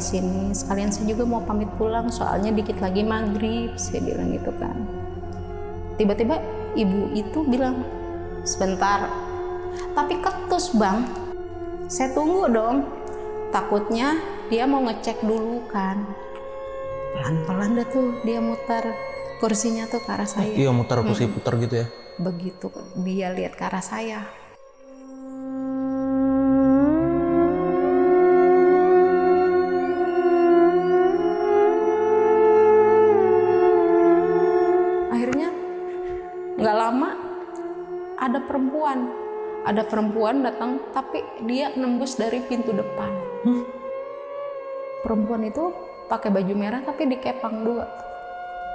sini. Sekalian saya juga mau pamit pulang, soalnya dikit lagi maghrib, saya bilang gitu kan. Tiba-tiba ibu itu bilang, sebentar. Tapi ketus bang, saya tunggu dong. Takutnya dia mau ngecek dulu kan. Pelan-pelan dah tuh dia muter kursinya tuh ke arah saya. Iya, muter kursi putar gitu ya. Begitu dia lihat ke arah saya, akhirnya nggak lama ada perempuan datang, tapi dia nembus dari pintu depan. Perempuan itu pakai baju merah tapi dikepang dua,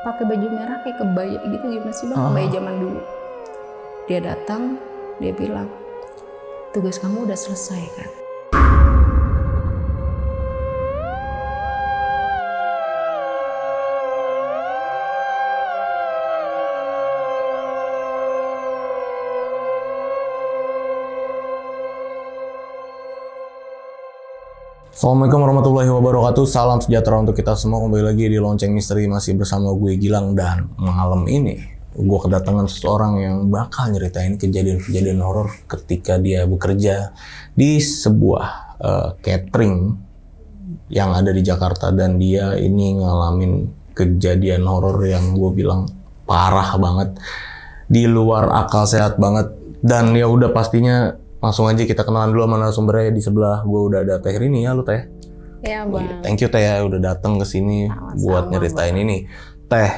pakai baju merah kayak kebaya gitu, gimana sih bang, kebaya zaman dulu. Dia datang, dia bilang, tugas kamu udah selesai kan? Assalamualaikum warahmatullahi wabarakatuh. Salam sejahtera untuk kita semua. Kembali lagi di Lonceng Misteri, masih bersama gue Gilang. Dan malam ini gue kedatangan seseorang yang bakal nyeritain kejadian-kejadian horor ketika dia bekerja di sebuah catering yang ada di Jakarta. Dan dia ini ngalamin kejadian horor yang gue bilang parah banget, di luar akal sehat banget. Dan ya udah, pastinya langsung aja kita kenalan dulu sama narasumbernya. Di sebelah gue udah ada Teh Rini. Ya lu Teh? Iya bang. Thank you Teh ya udah datang ke sini buat nyeritain bang. ini. Teh,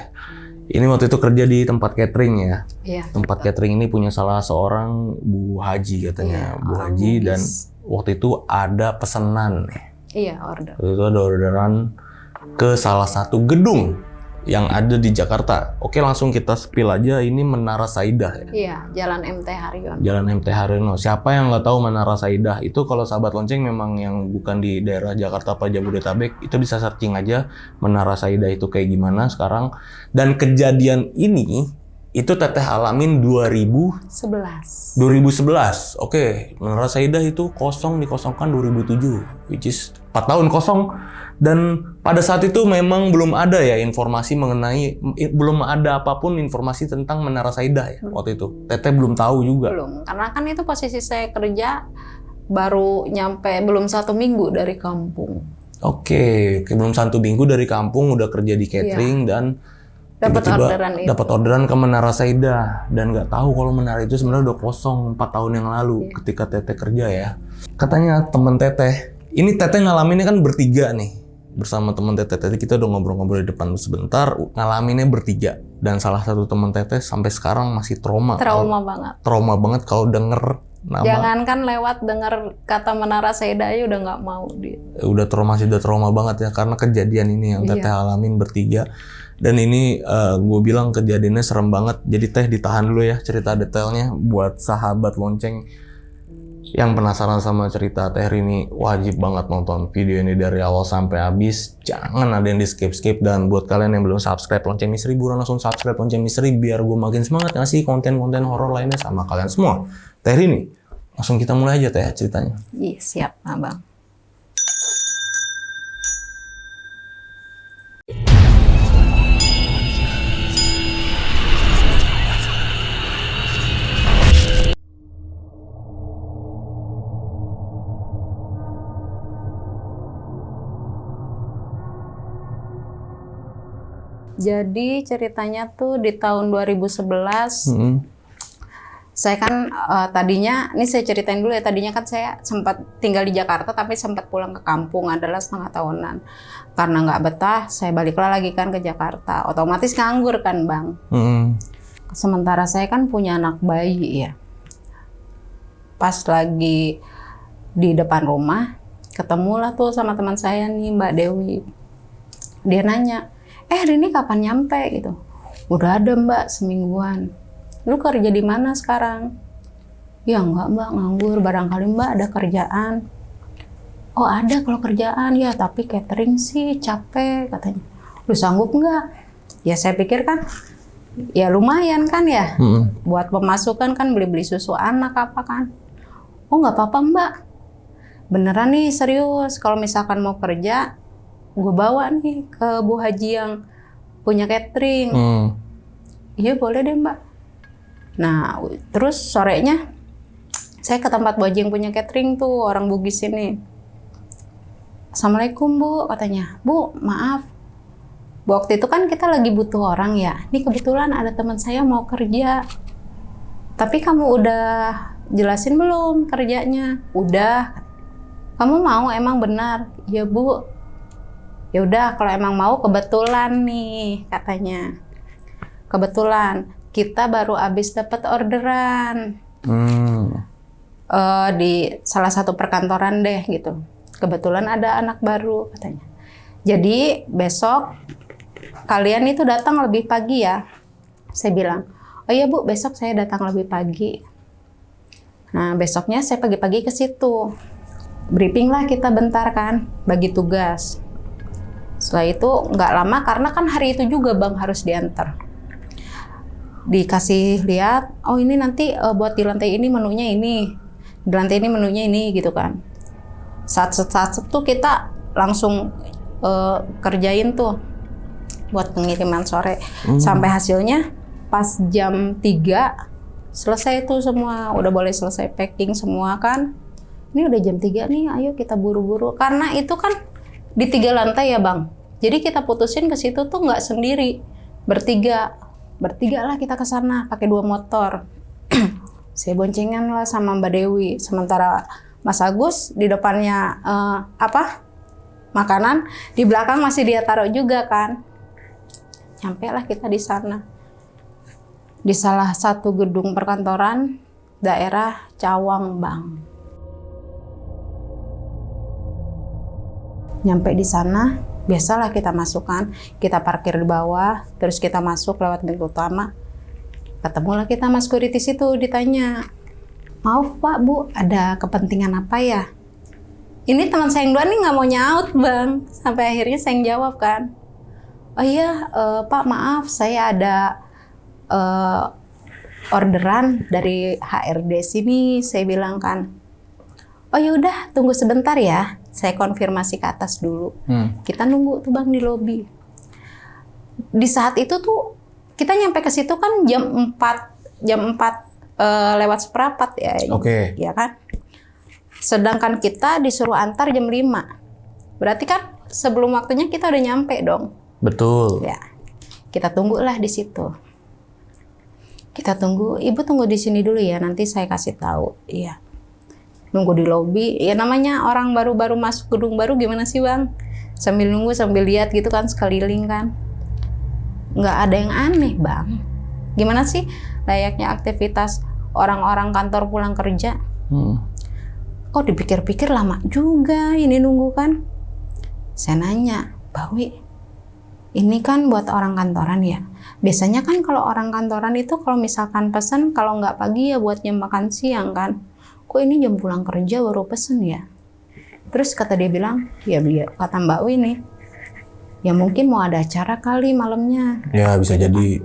ini waktu itu kerja di tempat catering ya. Iya. Tempat catering ini punya salah seorang Bu Haji katanya, Iya, Bu Haji. Bugis. Dan waktu itu ada pesanan nih. Iya, order. Waktu itu ada orderan ke salah satu gedung yang ada di Jakarta. Oke, langsung kita spill aja, ini Menara Saidah ya. Iya, Jalan MT Haryono. Jalan MT Haryono. Siapa yang nggak tahu Menara Saidah? Itu kalau sahabat lonceng memang yang bukan di daerah Jakarta apa Jabodetabek, itu bisa searching aja Menara Saidah itu kayak gimana sekarang. Dan kejadian ini itu Teteh alamin 2011. Oke, Menara Saidah itu dikosongkan 2007, which is 4 tahun kosong. Dan pada saat itu memang belum ada ya informasi mengenai, belum ada apapun informasi tentang Menara Saidah ya waktu itu. Teteh belum tahu juga. Belum, karena kan itu posisi saya kerja baru nyampe, belum 1 minggu dari kampung. Oke, belum 1 minggu dari kampung udah kerja di catering. Dan Dapat tiba-tiba orderan itu. dapat orderan ke Menara Saidah, dan nggak tahu kalau menara itu sebenarnya udah kosong 4 tahun yang lalu ketika Teteh kerja ya. Katanya temen Teteh, ini Teteh ngalaminnya kan bertiga nih bersama temen Teteh. Tadi kita udah ngobrol-ngobrol di depan sebentar, ngalaminnya bertiga. Dan salah satu temen Teteh sampai sekarang masih trauma banget kalau denger nama. Jangankan lewat denger kata Menara Saidah aja udah nggak mau dia. Udah trauma banget ya karena kejadian ini yang Teteh alamin bertiga. Dan ini gue bilang kejadiannya serem banget. Jadi Teh ditahan dulu ya cerita detailnya. Buat sahabat lonceng yang penasaran sama cerita Teh Rini, wajib banget nonton video ini dari awal sampai habis. Jangan ada yang di skip. Dan buat kalian yang belum subscribe Lonceng Misteri, buruan langsung subscribe Lonceng Misteri biar gue makin semangat ngasih konten-konten horor lainnya sama kalian semua. Teh Rini, langsung kita mulai aja Teh ceritanya. Iya, siap abang. Jadi ceritanya tuh di tahun 2011, saya kan tadinya, ini saya ceritain dulu ya, tadinya kan saya sempat tinggal di Jakarta tapi sempat pulang ke kampung adalah setengah tahunan. Karena nggak betah, saya baliklah lagi kan ke Jakarta, otomatis nganggur kan bang. Sementara saya kan punya anak bayi ya. Pas lagi di depan rumah, ketemulah tuh sama teman saya nih, Mbak Dewi. Dia nanya, Rini kapan nyampe gitu? Udah ada mbak, semingguan. Lu kerja di mana sekarang? Ya enggak mbak, nganggur. Barangkali mbak ada kerjaan. Oh ada kalau kerjaan ya, tapi catering sih capek katanya. Lu sanggup nggak? Ya saya pikir kan, ya lumayan kan ya. Buat pemasukan kan, beli-beli susu anak apa kan. Oh nggak apa-apa mbak. Beneran nih serius, kalau misalkan mau kerja, gue bawa nih ke Bu Haji yang punya catering. Iya boleh deh Mbak. Nah terus sorenya saya ke tempat Bu Haji yang punya catering tuh, orang Bugis ini. Assalamualaikum Bu, katanya. Bu maaf, waktu itu kan kita lagi butuh orang ya. Ini kebetulan ada teman saya mau kerja. Tapi kamu udah jelasin belum kerjanya? Udah. Kamu mau emang benar? Ya Bu. Ya udah kalau emang mau kebetulan nih katanya. Kebetulan kita baru habis dapat orderan. Di salah satu perkantoran deh gitu. Kebetulan ada anak baru katanya. Jadi besok kalian itu datang lebih pagi ya. Saya bilang, oh iya Bu, besok saya datang lebih pagi. Nah besoknya saya pagi-pagi ke situ. Briefing lah kita bentar kan, bagi tugas. Setelah itu nggak lama karena kan hari itu juga Bang harus diantar. Dikasih lihat, oh ini nanti buat di lantai ini menunya ini, di lantai ini menunya ini gitu kan. Saat tuh kita langsung kerjain tuh buat pengiriman sore. Sampai hasilnya pas jam 3 selesai tuh semua, udah boleh selesai packing semua kan. Ini udah jam 3 nih, ayo kita buru-buru. Karena itu kan di 3 lantai ya Bang. Jadi kita putusin ke situ tuh nggak sendiri, bertiga lah kita ke sana pakai 2 motor. Saya boncengan lah sama Mbak Dewi. Sementara Mas Agus di depannya makanan, di belakang masih dia taruh juga kan. Nyampe lah kita di sana. Di salah satu gedung perkantoran daerah Cawang Bang. Nyampe di sana, biasalah kita masukkan, kita parkir di bawah, terus kita masuk lewat pintu utama. Ketemulah kita sama security situ, ditanya, maaf Pak Bu, ada kepentingan apa ya? Ini teman saya yang dua nih nggak mau nyaut Bang, sampai akhirnya saya yang jawab kan. Oh iya Pak maaf, saya ada orderan dari HRD sini, saya bilang kan. Oh yaudah, tunggu sebentar ya. Saya konfirmasi ke atas dulu. Kita nunggu tuh Bang di lobi. Di saat itu tuh kita nyampe ke situ kan jam 4 lewat seperempat ya. Oke. Ya kan? Sedangkan kita disuruh antar jam 5. Berarti kan sebelum waktunya kita udah nyampe dong. Betul. Ya. Kita tunggulah di situ. Kita tunggu, Ibu tunggu di sini dulu ya, nanti saya kasih tahu. Iya. Nunggu di lobi, ya namanya orang baru-baru masuk gedung baru gimana sih Bang? Sambil nunggu, sambil lihat gitu kan, sekeliling kan. Nggak ada yang aneh Bang. Gimana sih layaknya aktivitas orang-orang kantor pulang kerja? Kok dipikir-pikir lama juga ini nunggu kan? Saya nanya, Mbak Wi, ini kan buat orang kantoran ya? Biasanya kan kalau orang kantoran itu kalau misalkan pesan, kalau nggak pagi ya buat jam makan siang kan? Kok ini jam pulang kerja baru pesen ya? Terus kata dia bilang, ya kata Mbak Wi nih, ya mungkin mau ada acara kali malamnya. Ya bisa jadi.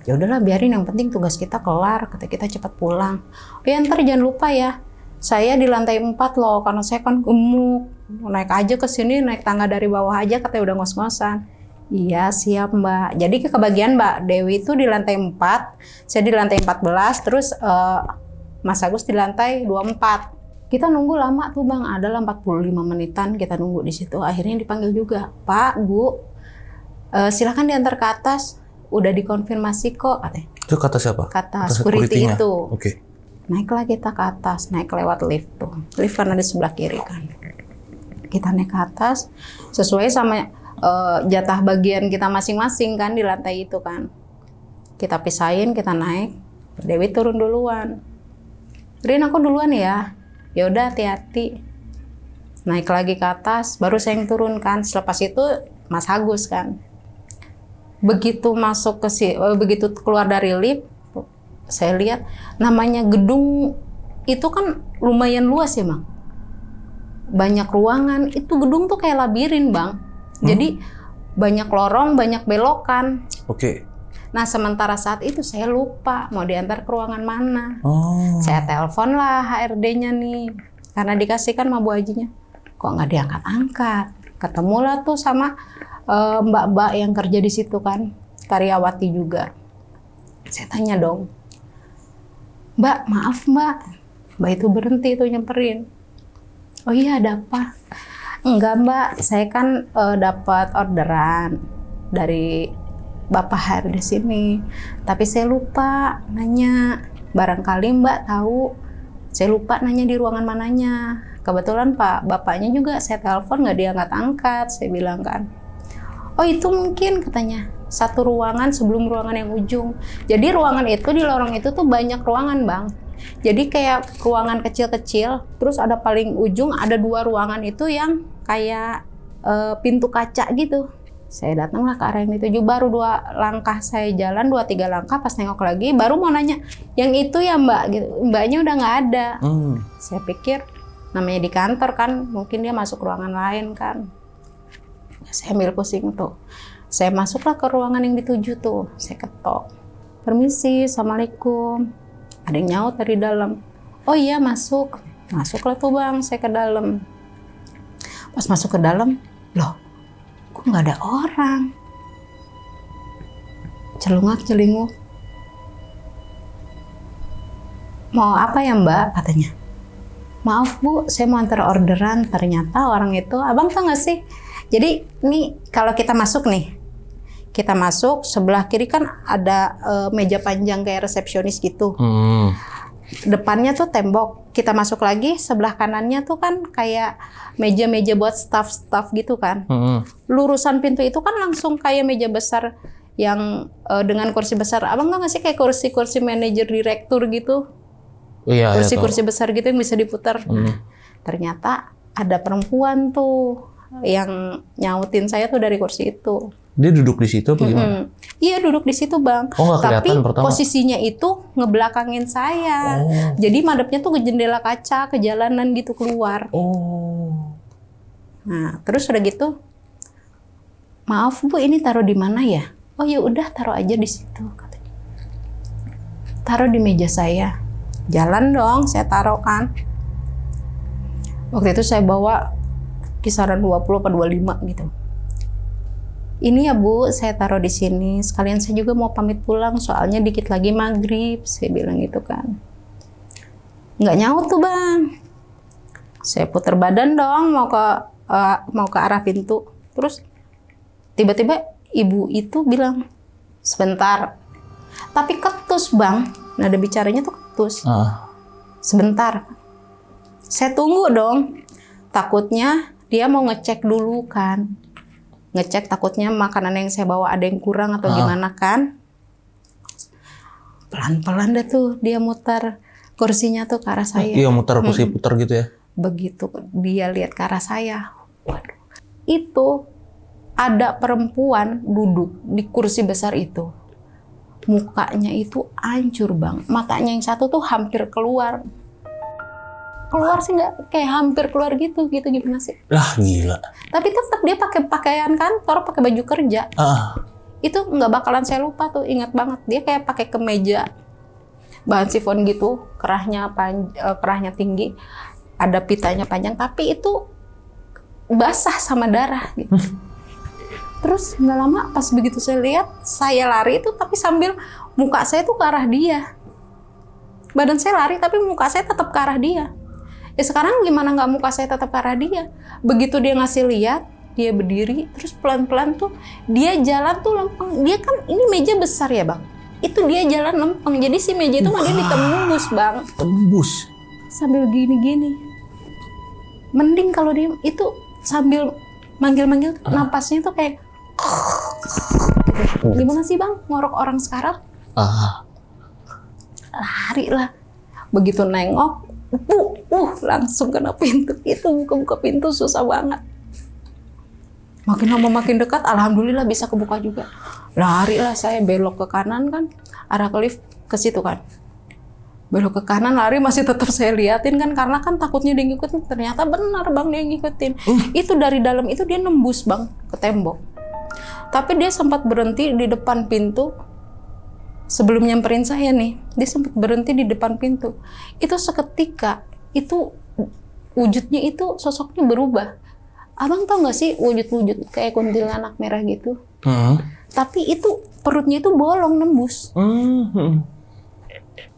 Ya udahlah biarin, yang penting tugas kita kelar, kata kita cepat pulang. Oh ya ntar jangan lupa ya, saya di lantai 4 loh, karena saya kan gemuk. Naik aja ke sini, naik tangga dari bawah aja, katanya udah ngos-ngosan. Iya siap Mbak. Jadi kebagian Mbak Dewi itu di lantai 4, saya di lantai 14, terus Mas Agus di lantai 24. Kita nunggu lama tuh Bang, adalah 45 menitan kita nunggu di situ. Akhirnya dipanggil juga, Pak, Bu, silakan diantar ke atas. Udah dikonfirmasi kok, katanya. Itu kata siapa? Kata security itu. Oke. Naiklah kita ke atas, naik lewat lift tuh. Lift karena di sebelah kiri kan. Kita naik ke atas, sesuai sama jatah bagian kita masing-masing kan di lantai itu kan. Kita pisahin, kita naik. Dewi turun duluan. Rin aku duluan ya. Ya udah hati-hati. Naik lagi ke atas, baru saya yang turun kan. Selepas itu Mas Agus kan. Begitu masuk begitu keluar dari lift, saya lihat namanya gedung itu kan lumayan luas ya Bang. Banyak ruangan, itu gedung tuh kayak labirin Bang. Jadi banyak lorong, banyak belokan. Oke. Nah sementara saat itu saya lupa mau diantar ke ruangan mana. Saya telepon lah HRD-nya nih, karena dikasihkan sama Bu Hajinya. Kok nggak diangkat-angkat? Ketemulah tuh sama mbak-mbak yang kerja di situ kan, karyawati juga. Saya tanya dong, Mbak, maaf Mbak. Mbak itu berhenti tuh nyamperin. Oh iya, ada apa? Enggak Mbak, saya kan dapat orderan dari Bapak HR di sini. Tapi saya lupa nanya. Barangkali Mbak tahu. Saya lupa nanya di ruangan mananya. Kebetulan Pak Bapaknya juga saya telepon nggak diangkat-angkat. Saya bilang kan. Oh itu mungkin katanya. Satu ruangan sebelum ruangan yang ujung. Jadi ruangan itu di lorong itu tuh banyak ruangan Bang. Jadi kayak ruangan kecil-kecil, terus ada paling ujung ada 2 ruangan itu yang kayak pintu kaca gitu. Saya datanglah ke arah yang dituju, baru 2 langkah saya jalan, 2-3 langkah pas nengok lagi, baru mau nanya, yang itu ya Mbak? Gitu. Mbaknya udah nggak ada. Saya pikir namanya di kantor kan, mungkin dia masuk ruangan lain kan. Saya ambil pusing tuh. Saya masuklah ke ruangan yang dituju tuh, saya ketok. Permisi, Assalamualaikum. Ada yang nyaut dari dalam. Oh iya masuk. Masuklah tuh Bang, saya ke dalam. Pas masuk ke dalam, loh kok nggak ada orang? Celungak-celinguk. Mau apa ya Mbak? Katanya. Maaf Bu, saya mau antar orderan. Ternyata orang itu, Abang tau nggak sih? Jadi ini kalau kita masuk nih, kita masuk sebelah kiri kan ada meja panjang kayak resepsionis gitu. Depannya tuh tembok. Kita masuk lagi sebelah kanannya tuh kan kayak meja-meja buat staff-staff gitu kan. Lurusan pintu itu kan langsung kayak meja besar yang dengan kursi besar. Abang nggak sih kayak kursi-kursi manajer direktur gitu? Iya. Kursi-kursi besar gitu yang bisa diputar. Nah, ternyata ada perempuan tuh yang nyautin saya tuh dari kursi itu. Dia duduk di situ apa gimana? Iya duduk di situ Bang. Oh nggak kelihatan tapi pertama? Posisinya itu ngebelakangin saya. Jadi madepnya tuh ke jendela kaca, ke jalanan gitu keluar. Nah terus udah gitu, maaf Bu ini taruh di mana ya? Oh ya udah taruh aja di situ katanya. Taruh di meja saya. Jalan dong, saya taruh kan. Waktu itu saya bawa kisaran 20 atau 25 gitu. Ini ya Bu, saya taruh di sini. Sekalian saya juga mau pamit pulang, soalnya dikit lagi maghrib. Saya bilang gitu kan. Nggak nyaut tuh Bang. Saya putar badan dong, mau ke arah pintu. Terus tiba-tiba ibu itu bilang, sebentar. Tapi ketus Bang. Nada bicaranya tuh ketus. Sebentar. Saya tunggu dong. Takutnya dia mau ngecek dulu kan. Ngecek takutnya makanan yang saya bawa ada yang kurang atau gimana kan. Pelan-pelan deh tuh dia muter kursinya tuh ke arah saya. Iya muter, kursi puter gitu ya. Begitu dia lihat ke arah saya. Waduh. Itu ada perempuan duduk di kursi besar itu. Mukanya itu hancur Bang. Matanya yang satu tuh hampir keluar. Keluar sih nggak, kayak hampir keluar gitu gimana sih? Lah gila. Tapi tetap dia pakai pakaian kantor, pakai baju kerja. Itu nggak bakalan saya lupa tuh, ingat banget. Dia kayak pakai kemeja bahan sifon gitu, kerahnya tinggi, ada pitanya panjang, tapi itu basah sama darah gitu. Terus nggak lama pas begitu saya lihat, saya lari itu tapi sambil muka saya tuh ke arah dia. Badan saya lari tapi muka saya tetap ke arah dia. Ya sekarang gimana nggak muka saya tetap ke arah dia? Begitu dia ngasih lihat, dia berdiri, terus pelan-pelan tuh dia jalan tuh lempeng. Dia kan ini meja besar ya Bang. Itu dia jalan lempeng. Jadi si meja itu mah dia ditembus Bang. Tembus. Sambil gini-gini. Mending kalau dia itu sambil manggil-manggil napasnya tuh kayak gimana sih Bang ngorok orang sekarang? Lari lah. Begitu nengok, langsung kena pintu. Itu buka-buka pintu susah banget. Makin lama makin dekat, alhamdulillah bisa kebuka juga. Lari lah saya, belok ke kanan kan, arah ke lift ke situ kan. Belok ke kanan, lari masih tetap saya liatin kan, karena kan takutnya dia ngikutin. Ternyata benar Bang dia ngikutin. Itu dari dalam itu dia nembus Bang ke tembok. Tapi dia sempat berhenti di depan pintu. Sebelum nyamperin saya nih, dia sempat berhenti di depan pintu. Itu seketika, itu wujudnya itu sosoknya berubah. Abang tau nggak sih wujud-wujud kayak kuntilanak merah gitu? Tapi itu perutnya itu bolong nembus.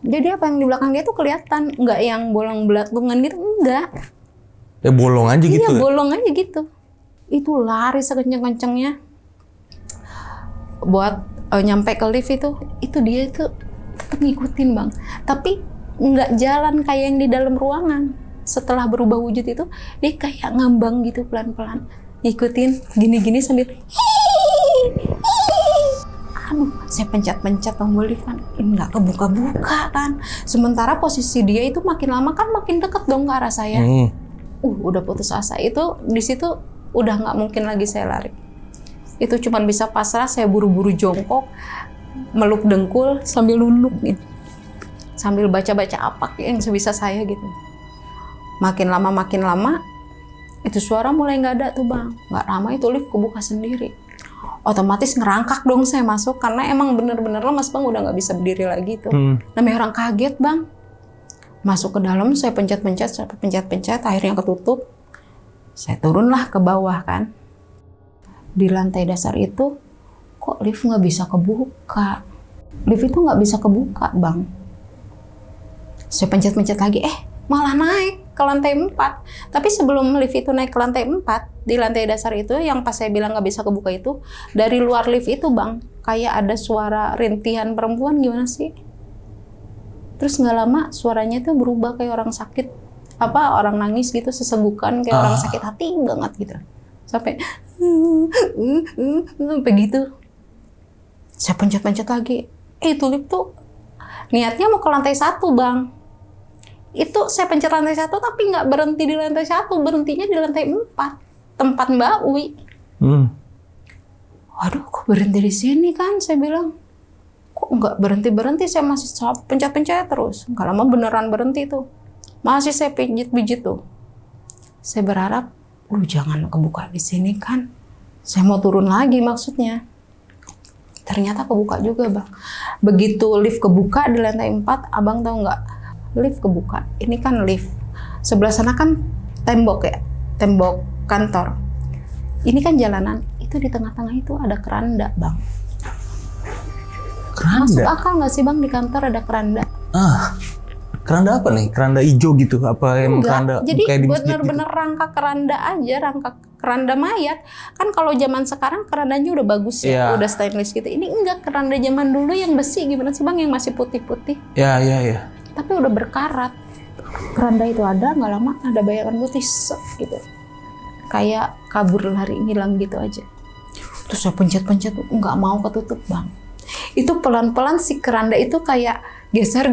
Jadi apa yang di belakang dia tuh kelihatan, nggak yang bolong belatungan gitu, enggak. Ya bolong aja gitu. Iya, bolong aja gitu. Itu lari sekenceng-kencengnya. Buat nyampe ke lift itu dia itu tetap ngikutin Bang. Tapi nggak jalan kayak yang di dalam ruangan. Setelah berubah wujud itu, dia kayak ngambang gitu pelan-pelan. Ngikutin gini-gini sambil aduh, saya pencet-pencet tombol lift kan, nggak kebuka-buka kan. Sementara posisi dia itu makin lama kan makin deket dong ke arah saya. Udah putus asa. Itu di situ udah nggak mungkin lagi saya lari. Itu cuman bisa pasrah, saya buru-buru jongkok, meluk dengkul sambil nunduk gitu. Sambil baca-baca apa yang sebisa saya gitu. Makin lama, itu suara mulai nggak ada tuh Bang. Nggak lama itu lift kebuka sendiri. Otomatis ngerangkak dong saya masuk, karena emang bener-bener lemas Bang, udah nggak bisa berdiri lagi tuh. Namanya orang kaget Bang. Masuk ke dalam, saya pencet-pencet, akhirnya ketutup. Saya turunlah ke bawah kan. Di lantai dasar itu, kok lift nggak bisa kebuka. Lift itu nggak bisa kebuka Bang. Saya pencet-pencet lagi, malah naik ke lantai 4. Tapi sebelum lift itu naik ke lantai 4, di lantai dasar itu yang pas saya bilang nggak bisa kebuka itu, dari luar lift itu Bang, kayak ada suara rintihan perempuan gimana sih? Terus nggak lama suaranya tuh berubah kayak orang sakit, orang nangis gitu, sesegukan kayak orang sakit hati banget gitu. Sampai begitu. Saya pencet-pencet lagi. Itu lift tuh niatnya mau ke lantai 1 Bang. Itu saya pencet lantai 1 tapi nggak berhenti di lantai 1, berhentinya di lantai 4. Tempat Mbak Wi. Waduh, kok berhenti di sini kan? Saya bilang, kok nggak berhenti-berhenti? Saya masih pencet-pencet terus. Nggak lama beneran berhenti tuh. Masih saya pijit-pijit tuh. Saya berharap, jangan kebuka di sini kan? Saya mau turun lagi maksudnya. Ternyata kebuka juga Bang. Begitu lift kebuka di lantai 4, Abang tahu nggak? Lift kebuka. Ini kan lift. Sebelah sana kan tembok ya, tembok kantor. Ini kan jalanan, itu di tengah-tengah itu ada keranda Bang. Keranda? Masuk akal nggak sih Bang di kantor ada keranda? Keranda apa nih? Keranda hijau gitu? Apa yang keranda? Jadi kayak di masjid bener-bener gitu? Rangka keranda aja, rangka keranda mayat. Kan kalau zaman sekarang kerandanya udah bagus ya, udah stainless gitu. Ini enggak, keranda zaman dulu yang besi gimana sih Bang, yang masih putih-putih. Ya. Tapi udah berkarat. Keranda itu ada, nggak lama ada bayangan putih gitu. Kayak kabur lari ngilang gitu aja. Terus saya pencet-pencet, nggak mau ketutup Bang. Itu pelan-pelan si keranda itu kayak geser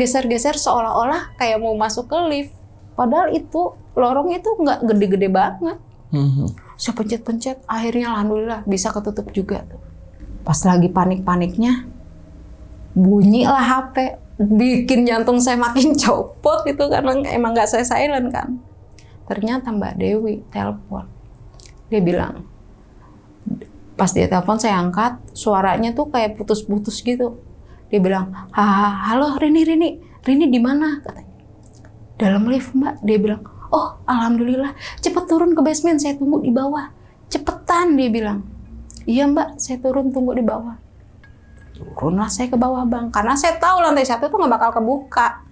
seolah-olah kayak mau masuk ke lift. Padahal itu lorong itu nggak gede-gede banget. Saya pencet-pencet, akhirnya alhamdulillah bisa ketutup juga tuh. Pas lagi panik-paniknya, bunyilah HP. Bikin jantung saya makin copot itu karena emang nggak saya silent kan. Ternyata Mbak Dewi telepon. Dia bilang, pas dia telepon saya angkat, suaranya tuh kayak putus-putus gitu. Dia bilang, halo Rini di mana? Katanya. Dalam lift Mbak. Dia bilang, oh alhamdulillah, cepet turun ke basement, saya tunggu di bawah. Cepetan, dia bilang. Iya Mbak, saya turun tunggu di bawah. Turunlah saya ke bawah Bang, karena saya tahu lantai 1 tuh nggak bakal kebuka.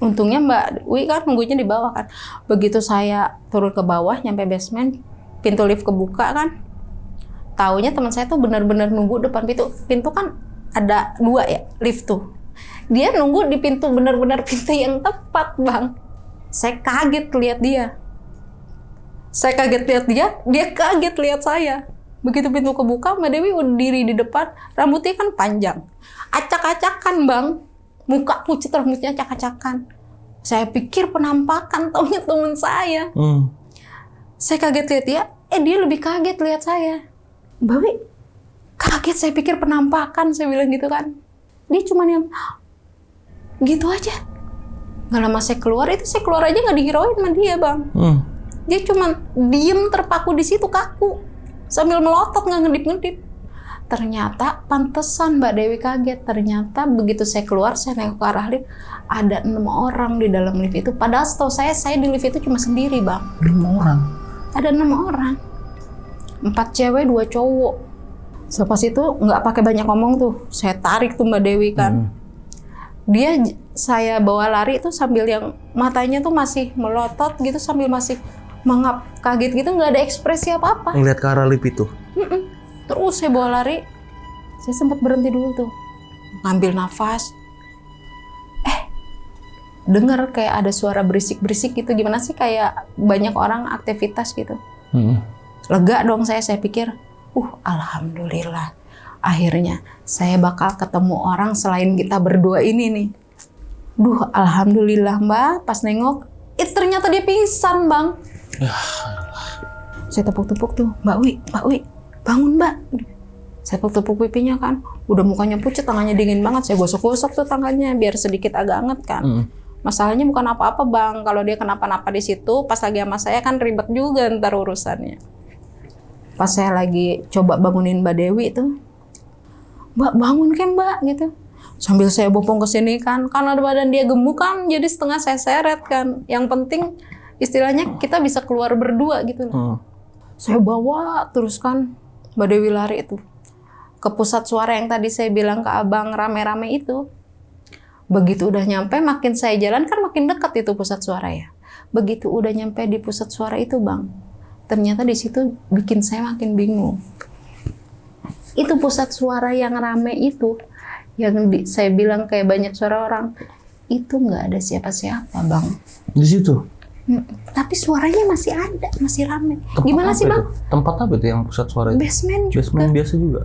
Untungnya Mbak Wi kan nunggunya di bawah kan. Begitu saya turun ke bawah, nyampe basement, pintu lift kebuka kan. Taunya teman saya tuh benar-benar nunggu depan pintu. Pintu kan ada 2 ya, lift tuh. Dia nunggu di pintu, benar-benar pintu yang tepat Bang. Saya kaget lihat dia. Dia kaget lihat saya. Begitu pintu kebuka, Mbak Dewi udah diri di depan, rambutnya kan panjang. Acak-acakan Bang. Muka pucat, rambutnya acak-acakan. Saya pikir penampakan, taunya teman saya. Saya kaget lihat dia, dia lebih kaget lihat saya. Mbak Wi, kaget, saya pikir penampakan, saya bilang gitu kan. Dia cuma yang gitu aja. Gak lama saya keluar aja nggak dihirauin sama dia Bang. Dia cuma diem terpaku di situ kaku. Sambil melotot nggak ngedip-ngedip. Ternyata pantesan Mbak Dewi kaget. Ternyata begitu saya keluar, saya nengok ke arah lift, ada 6 orang di dalam lift itu. Padahal setahu saya di lift itu cuma sendiri, Bang. 5 orang? Ada 6 orang. 4 cewek, 2 cowok. So, pas itu nggak pakai banyak ngomong tuh. Saya tarik tuh Mbak Dewi kan. Saya bawa lari itu sambil yang matanya tuh masih melotot gitu, sambil masih mengap, kaget gitu, nggak ada ekspresi apa-apa. Ngeliat ke arah lift itu? Terus saya bawa lari, saya sempat berhenti dulu tuh, ngambil nafas. Dengar kayak ada suara berisik-berisik gitu, gimana sih kayak banyak orang aktivitas gitu. Lega dong saya pikir, alhamdulillah. Akhirnya saya bakal ketemu orang selain kita berdua ini nih. Alhamdulillah Mbak, pas nengok, ternyata dia pingsan Bang. Saya tepuk-tepuk tuh, Mbak Wi, bangun Mbak. Saya tepuk-tepuk pipinya kan, udah mukanya pucat, tangannya dingin banget. Saya gosok-gosok tuh tangannya biar sedikit agak anget kan. Masalahnya bukan apa-apa Bang, kalau dia kenapa-napa di situ, pas lagi sama saya kan ribet juga ntar urusannya. Pas saya lagi coba bangunin Mbak Dewi tuh, Mbak bangun kan Mbak gitu. Sambil saya bopong ke sini kan, karena badan dia gemuk kan, jadi setengah saya seret kan. Yang penting istilahnya kita bisa keluar berdua gitu loh. Saya bawa terus kan, Mbak Dewi lari itu ke pusat suara yang tadi saya bilang ke abang rame-rame itu. Begitu udah nyampe, makin saya jalan kan makin dekat itu pusat suara ya. Begitu udah nyampe di pusat suara itu Bang, ternyata di situ bikin saya makin bingung. Itu pusat suara yang rame itu, yang saya bilang kayak banyak suara orang, itu nggak ada siapa-siapa Bang. Di situ? Tapi suaranya masih ada, masih rame. Gimana sih Bang? Tempat apa itu yang pusat suara itu? Basement juga. Basement biasa juga?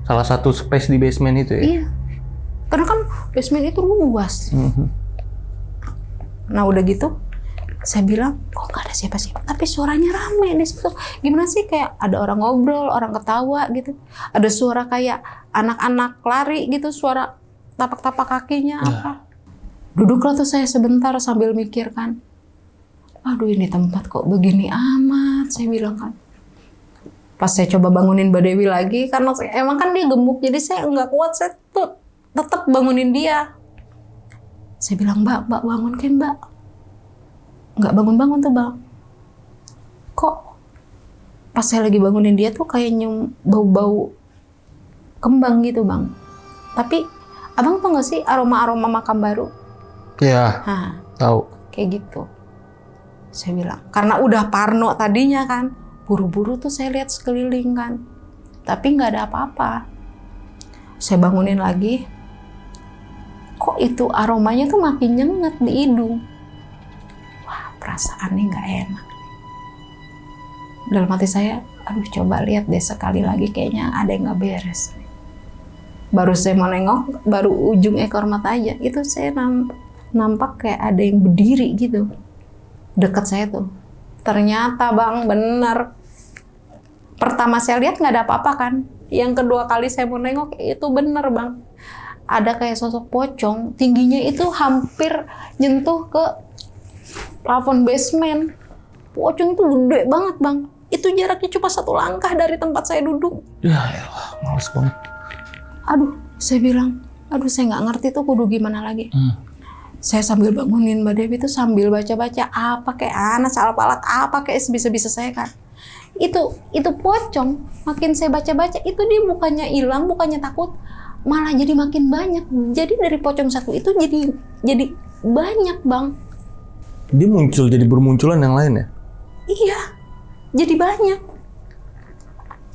Salah satu space di basement itu ya? Iya. Karena kan basement itu luas. Nah udah gitu, saya bilang, kok nggak ada siapa-siapa, tapi suaranya rame di situ. Gimana sih, kayak ada orang ngobrol, orang ketawa gitu. Ada suara kayak anak-anak lari gitu, suara tapak-tapak kakinya apa. Duduklah tuh saya sebentar sambil mikir kan. Aduh ini tempat kok begini amat, saya bilang kan. Pas saya coba bangunin Mbak Dewi lagi, karena emang kan dia gemuk, jadi saya nggak kuat, saya tuh tetap bangunin dia. Saya bilang, Mbak bangun kan Mbak. Nggak bangun-bangun tuh Bang. Kok pas saya lagi bangunin dia tuh kayak nyium bau-bau kembang gitu Bang. Tapi Abang tau gak sih aroma-aroma makam baru? Iya, tahu. Kayak gitu. Saya bilang, karena udah parno tadinya kan, buru-buru tuh saya lihat sekeliling kan. Tapi nggak ada apa-apa. Saya bangunin lagi, kok itu aromanya tuh makin nyengat di hidung. Perasaannya nggak enak. Dalam hati saya, aduh coba lihat deh sekali lagi, kayaknya ada yang nggak beres. Baru saya mau nengok, baru ujung ekor mata aja, itu saya nampak kayak ada yang berdiri gitu dekat saya tuh. Ternyata Bang, bener. Pertama saya lihat nggak ada apa-apa kan. Yang kedua kali saya mau nengok, itu bener Bang. Ada kayak sosok pocong, tingginya itu hampir nyentuh ke plafon basement. Pocong itu gede banget Bang. Itu jaraknya cuma 1 langkah dari tempat saya duduk. Ya elah, males banget. Aduh, saya bilang, saya nggak ngerti tuh kudu gimana lagi. Saya sambil bangunin Mbak Dewi tuh sambil baca-baca apa kayak anak alat apa kayak bisa-bisa saya kan. Itu pocong. Makin saya baca-baca, itu dia bukannya hilang, bukannya takut, malah jadi makin banyak. Jadi dari pocong satu itu jadi banyak Bang. Dia muncul, jadi bermunculan yang lain ya? Iya, jadi banyak.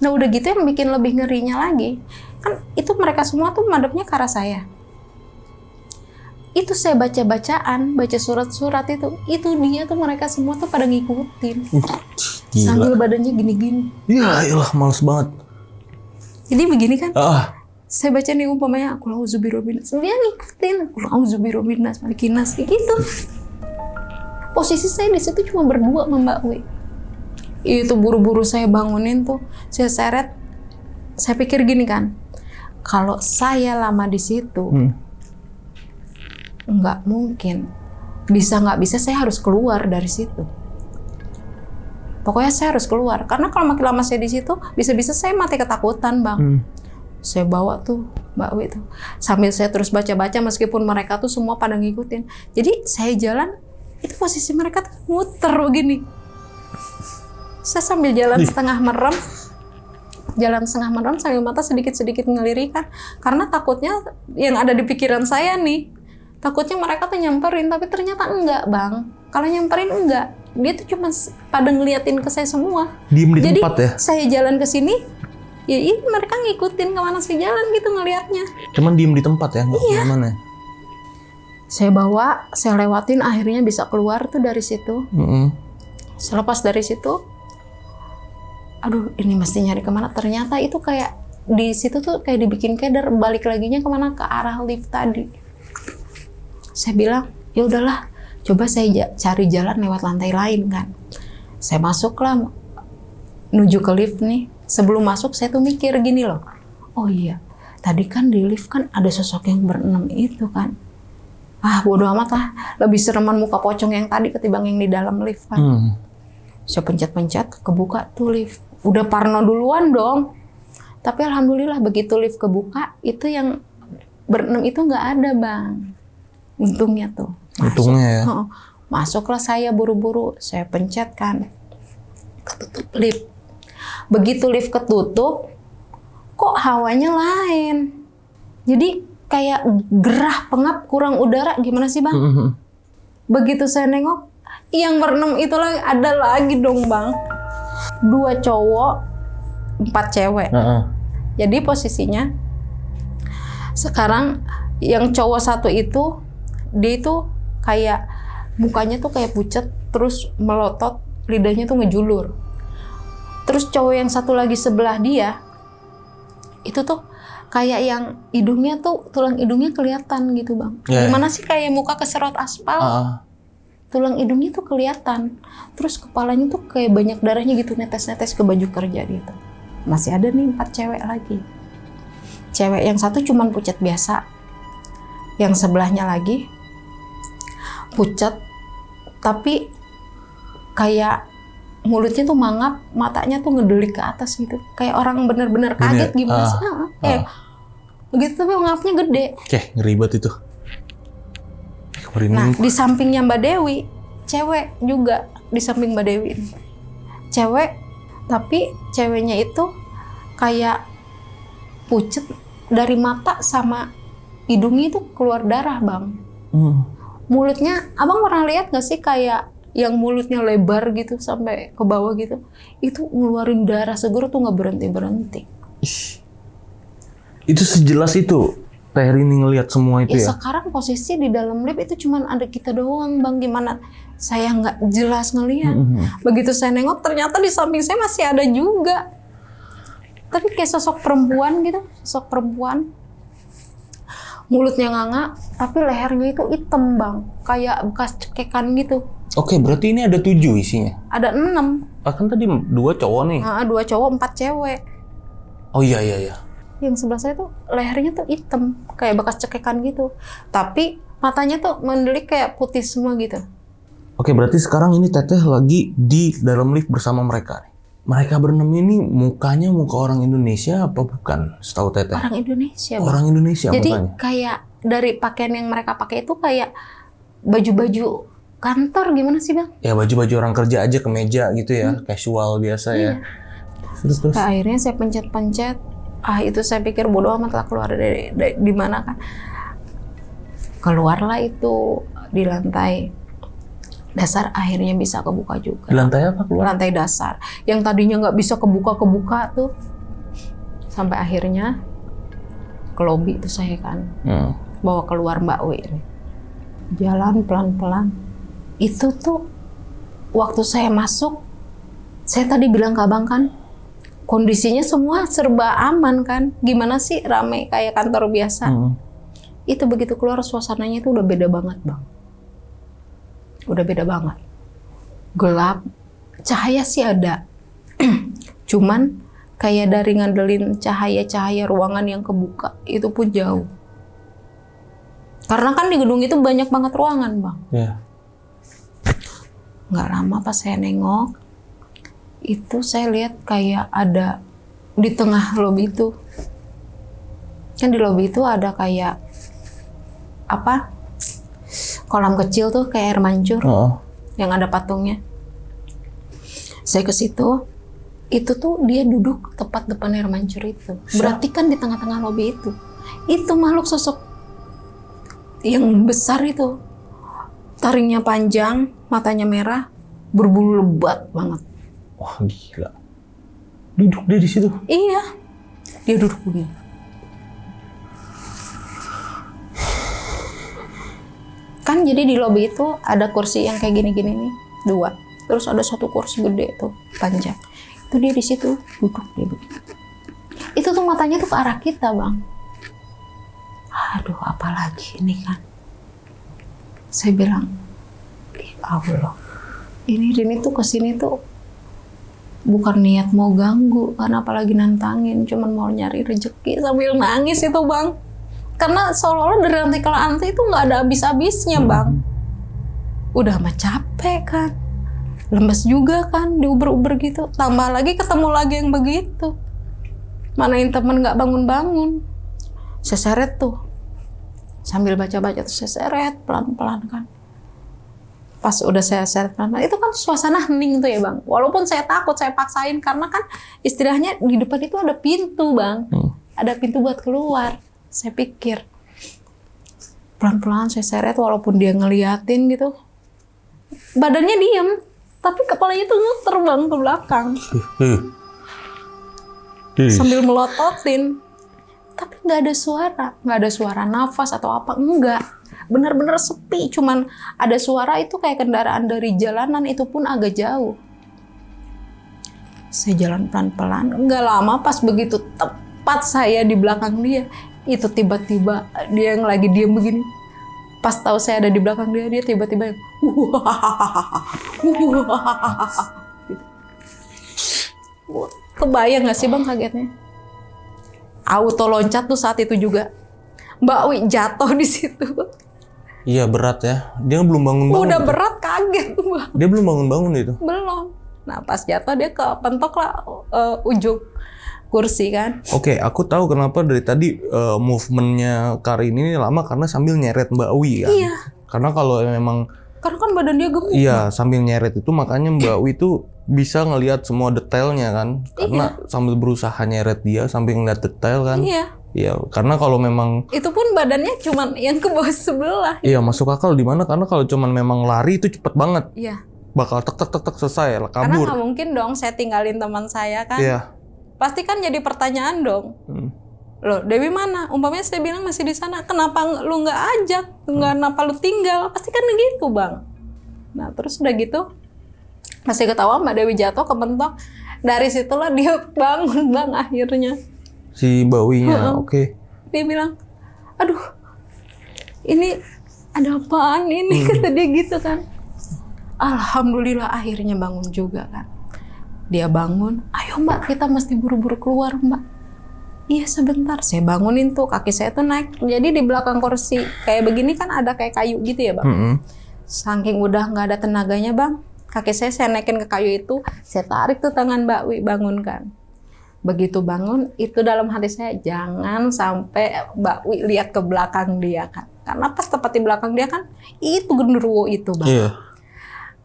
Nah udah gitu yang bikin lebih ngerinya lagi, kan itu mereka semua tuh madepnya ke arah saya. Itu saya baca-bacaan, baca surat-surat itu dia tuh mereka semua tuh pada ngikutin. Gila. Sambil badannya gini-gini. Ya elah, males banget. Jadi begini kan, saya baca nih umpamanya, Qul a'udzu birabbin nas, dia ngikutin, Qul a'udzu birabbin nas, malikin nas, gitu. Posisi saya di situ cuma berdua sama Mbak Wi. Itu buru-buru saya bangunin tuh, saya seret. Saya pikir gini kan, kalau saya lama di situ, nggak mungkin. Nggak bisa saya harus keluar dari situ. Pokoknya saya harus keluar, karena kalau makin lama saya di situ, bisa-bisa saya mati ketakutan Bang. Saya bawa tuh Mbak W tuh. Sambil saya terus baca-baca meskipun mereka tuh semua pada ngikutin. Jadi saya jalan, itu posisi mereka tuh muter begini. Saya sambil jalan setengah merem sambil mata sedikit-sedikit ngelirikan. Karena takutnya yang ada di pikiran saya nih, takutnya mereka tuh nyamperin, tapi ternyata enggak Bang. Kalau nyamperin enggak, dia tuh cuma pada ngeliatin ke saya semua. Diem di Jadi, tempat ya? saya jalan ke sini, ya ini mereka ngikutin kemana saya jalan gitu ngelihatnya. Cuman diem di tempat ya, nggak kemana-mana. Saya bawa, saya lewatin, akhirnya bisa keluar tuh dari situ. Selepas dari situ, aduh ini mesti nyari kemana. Ternyata itu kayak di situ tuh kayak dibikin keder, balik laginya kemana, ke arah lift tadi. Saya bilang, ya udahlah, coba saya cari jalan lewat lantai lain kan. Saya masuklah menuju ke lift nih. Sebelum masuk saya tuh mikir gini loh. Oh iya, tadi kan di lift kan ada sosok yang berenam itu kan. Ah bodo amat lah, lebih sereman muka pocong yang tadi ketimbang yang di dalam lift kan. Saya pencet-pencet, kebuka tuh lift. Udah parno duluan dong. Tapi alhamdulillah begitu lift kebuka, itu yang berenam itu nggak ada Bang. Untungnya tuh. Untungnya ya. Masuklah saya buru-buru, saya pencet kan. Ketutup lift. Begitu lift ketutup, kok hawanya lain. Jadi kayak gerah, pengap, kurang udara, gimana sih Bang? Begitu saya nengok, yang berenam itu lagi ada lagi dong Bang. 2 cowok, 4 cewek. Jadi posisinya sekarang yang cowok satu itu, dia itu kayak mukanya tuh kayak pucet, terus melotot, lidahnya tuh ngejulur. Terus cowok yang satu lagi sebelah dia, itu tuh kayak yang hidungnya tuh, tulang hidungnya kelihatan gitu Bang. Gimana sih kayak muka keserot aspal, tulang hidungnya tuh kelihatan. Terus kepalanya tuh kayak banyak darahnya gitu, netes-netes ke baju kerja gitu. Masih ada nih 4 cewek lagi. Cewek yang satu cuman pucat biasa, yang sebelahnya lagi pucat, tapi kayak mulutnya tuh mangap, matanya tuh ngedelik ke atas gitu. Kayak orang bener-bener kaget gimana sih? Kayak begitu tapi mangapnya gede. Ngeri banget itu. Nah, di sampingnya Mbak Dewi, cewek juga di samping Mbak Dewi. Cewek, tapi ceweknya itu kayak pucet dari mata sama hidungnya itu keluar darah Bang. Mulutnya, abang pernah lihat gak sih kayak yang mulutnya lebar gitu sampai ke bawah gitu? Itu ngeluarin darah seger tuh nggak berhenti-berhenti. Itu sejelas itu Teh Rini ngelihat semua itu ya? Sekarang posisi di dalam lift itu cuman ada kita doang Bang. Gimana saya nggak jelas ngelihat. Begitu saya nengok ternyata di samping saya masih ada juga. Tapi kayak sosok perempuan gitu, sosok perempuan. Mulutnya nganga, tapi lehernya itu hitam Bang, kayak bekas cekekan gitu. Oke, berarti ini ada 7 isinya? Ada 6. Kan tadi 2 cowok nih? 2 cowok, 4 cewek. Oh iya. Yang sebelah saya tuh lehernya tuh hitam, kayak bekas cekekan gitu. Tapi matanya tuh mendelik kayak putih semua gitu. Oke, berarti sekarang ini Teteh lagi di dalam lift bersama mereka nih. Mereka berenam ini mukanya muka orang Indonesia apa bukan? Setahu Teteh. Orang Indonesia, Bang. Orang Indonesia. Jadi mukanya. kayak dari pakaian yang mereka pakai itu kayak baju-baju kantor gimana sih Bang? Ya baju-baju orang kerja aja, kemeja gitu ya, casual biasa ya. Terus. Akhirnya saya pencet-pencet. Itu saya pikir bodo amat lah keluar dari di mana kan. Keluarlah itu di lantai dasar, akhirnya bisa kebuka juga. Di lantai apa keluar? Lantai dasar. Yang tadinya nggak bisa kebuka tuh. Sampai akhirnya ke lobi itu saya kan. Bawa keluar Mbak W. Jalan pelan-pelan. Itu tuh waktu saya masuk, saya tadi bilang ke abang kan, kondisinya semua serba aman kan. Gimana sih, rame kayak kantor biasa. Itu begitu keluar suasananya itu udah beda banget Bang. Udah beda banget. Gelap, cahaya sih ada. Cuman kayak dari ngandelin cahaya-cahaya ruangan yang kebuka, itu pun jauh. Karena kan di gedung itu banyak banget ruangan Bang. Nggak lama pas saya nengok, itu saya lihat kayak ada di tengah lobi itu Kan di lobi itu ada kayak apa? Kolam kecil tuh kayak air mancur. Yang ada patungnya. Saya ke situ, itu tuh dia duduk tepat depan air mancur itu. Berarti kan di tengah-tengah lobi itu makhluk sosok yang besar itu. Taringnya panjang, matanya merah, berbulu lebat banget. Wah gila. Duduk dia di situ? Iya, dia duduk begini. Kan jadi di lobi itu ada kursi yang kayak gini-gini nih, 2. Terus ada satu kursi gede tuh, panjang. Itu dia di situ duduk dia begini. Itu tuh matanya tuh ke arah kita, Bang. Aduh, apalagi ini kan. Saya bilang, ya Allah, ini Rini tuh kesini tuh bukan niat mau ganggu, karena apalagi nantangin, cuman mau nyari rezeki sambil nangis itu, Bang. Karena seolah-olah dari lantai ke lantai itu nggak ada habis-habisnya, Bang. Udah mah capek kan, lemes juga kan, diuber-uber gitu. Tambah lagi ketemu lagi yang begitu. Manain temen nggak bangun-bangun. Saya seret tuh, sambil baca-baca tuh saya seret pelan-pelan kan. Pas udah saya seret pelan-pelan, itu kan suasana hening tuh ya, Bang. Walaupun saya takut, saya paksain karena kan istilahnya di depan itu ada pintu, Bang. Ada pintu buat keluar. Saya pikir pelan-pelan saya seret walaupun dia ngeliatin gitu. Badannya diem, tapi kepalanya tuh muter, Bang, ke belakang. Sambil melototin. Tapi nggak ada suara nafas atau apa, enggak. Benar-benar sepi, cuman ada suara itu kayak kendaraan dari jalanan, itu pun agak jauh. Saya jalan pelan-pelan, nggak lama pas begitu tepat saya di belakang dia, itu tiba-tiba dia yang lagi diem begini. Pas tahu saya ada di belakang dia, dia tiba-tiba yang kebayang nggak sih, Bang, kagetnya? Auto loncat tuh saat itu juga. Mbak Wi jatuh di situ. Iya berat ya. Dia belum bangun-bangun. Udah gitu. berat, kaget tuh, Bang. Dia belum bangun-bangun itu. Belum. Nah pas jatuh dia kepentok lah ujung kursi kan. Oke, aku tahu kenapa dari tadi movementnya Karini ini lama karena sambil nyeret Mbak Wi kan. Iya. Karena kalau memang Karena kan badan dia gemuk. iya sambil nyeret itu makanya Mbak Wi tuh bisa ngelihat semua detailnya kan. Karena sambil berusaha nyeret dia sambil ngeliat detail kan. Iya. Iya, karena kalau memang Itu pun badannya cuman yang ke bawah sebelah. iya masuk akal di mana karena kalau cuman memang lari itu cepet banget. Iya. Bakal tek tek tek tek selesai lah, Karena kabur. nggak mungkin dong saya tinggalin teman saya kan. Iya. Pasti kan jadi pertanyaan dong. Loh, Dewi mana? Umpamanya saya bilang masih di sana. Kenapa lu nggak ajak? Kenapa lu tinggal? Pasti kan gitu, Bang. Nah, terus udah gitu masih ketawa Mbak Dewi jatuh kepentok. Dari situlah dia bangun, Bang, akhirnya. Si Mbak Winya, oke. Dia bilang, aduh, ini ada apaan ini? Kata dia gitu kan. Alhamdulillah akhirnya bangun juga kan. Dia bangun, ayo Mbak, kita mesti buru-buru keluar, Mbak. Iya sebentar, saya bangunin tuh, kaki saya tuh naik. Jadi di belakang kursi kayak begini kan ada kayak kayu gitu ya, Bang. Saking udah nggak ada tenaganya, Bang, kaki saya naikin ke kayu itu, saya tarik tuh tangan Mbak Wi, bangunkan. Begitu bangun, itu dalam hati saya, jangan sampai Mbak Wi lihat ke belakang dia kan. Karena pas tepat di belakang dia kan, itu genderuwo itu, Bang. Iya.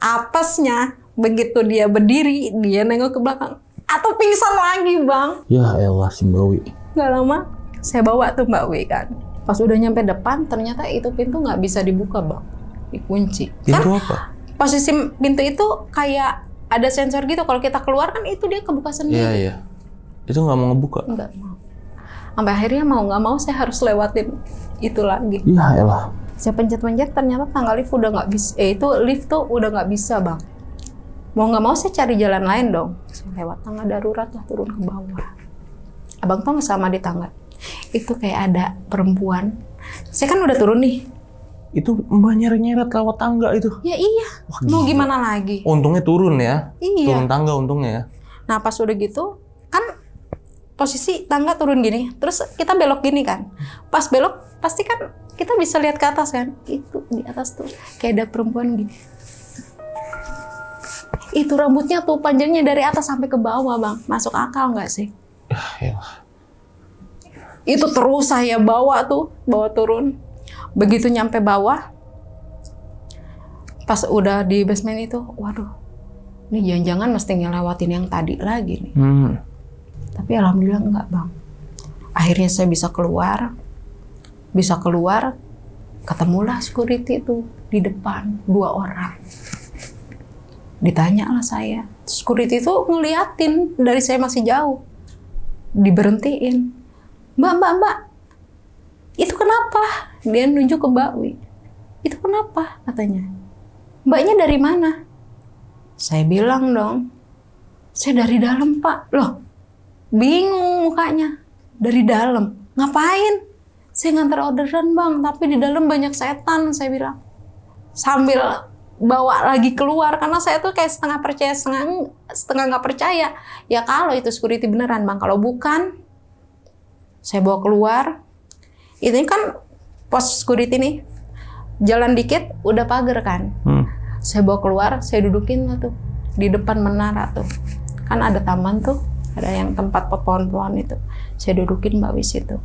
Apesnya, begitu dia berdiri, dia nengok ke belakang. Atau pingsan lagi, Bang. Ya elah si Mbak Wi. Gak lama, saya bawa tuh Mbak Wi kan. Pas udah nyampe depan, ternyata itu pintu nggak bisa dibuka, Bang. Dikunci. Pintu kan, apa? posisi pintu itu kayak ada sensor gitu. Kalau kita keluar kan itu dia kebuka sendiri. Iya, iya. Itu nggak mau ngebuka? Nggak mau. Sampai akhirnya mau nggak mau saya harus lewatin itu lagi. Iya elah. Saya pencet-pencet ternyata tangga lift udah nggak bisa. Itu lift tuh udah nggak bisa, Bang. Mau nggak mau saya cari jalan lain dong. Saya lewat tangga darurat lah turun ke bawah. Abang tau nggak sama di tangga? Itu kayak ada perempuan. Saya kan udah turun nih. Itu Mbak nyeret-nyeret lewat tangga itu. Ya iya. Wah, Mau gila. gimana lagi? Untungnya turun ya. Iya. Turun tangga untungnya ya. Nah pas udah gitu kan posisi tangga turun gini, terus kita belok gini kan. Pas belok pasti kan kita bisa lihat ke atas kan. Itu di atas tuh kayak ada perempuan gini. Itu rambutnya tuh panjangnya dari atas sampai ke bawah, Bang. Masuk akal nggak sih? Ya Itu terus saya bawa turun. Begitu nyampe bawah, pas udah di basement itu, waduh, ini jangan-jangan mesti ngelewatin yang tadi lagi nih. Tapi alhamdulillah enggak, Bang. Akhirnya saya bisa keluar, ketemulah security itu di depan 2 orang. Ditanya lah saya, security itu ngeliatin dari saya masih jauh, diberhentiin. Mbak, itu kenapa? Dia nunjuk ke Mbak Wi. Itu kenapa? Katanya. Mbaknya dari mana? Saya bilang dong, saya dari dalam, Pak. Loh, bingung mukanya. Dari dalam. Ngapain? Saya ngantar orderan, Bang, tapi di dalam banyak setan, saya bilang. Sambil bawa lagi keluar, karena saya tuh kayak setengah percaya, setengah nggak percaya. Ya kalau itu security beneran, Bang. Kalau bukan, saya bawa keluar. Ini kan pos security nih. Jalan dikit, udah pagar kan. Saya bawa keluar, saya dudukin lah tuh. Di depan menara tuh. Kan ada taman tuh. Ada yang tempat pohon-pohon itu. Saya dudukin Mbak Wis itu.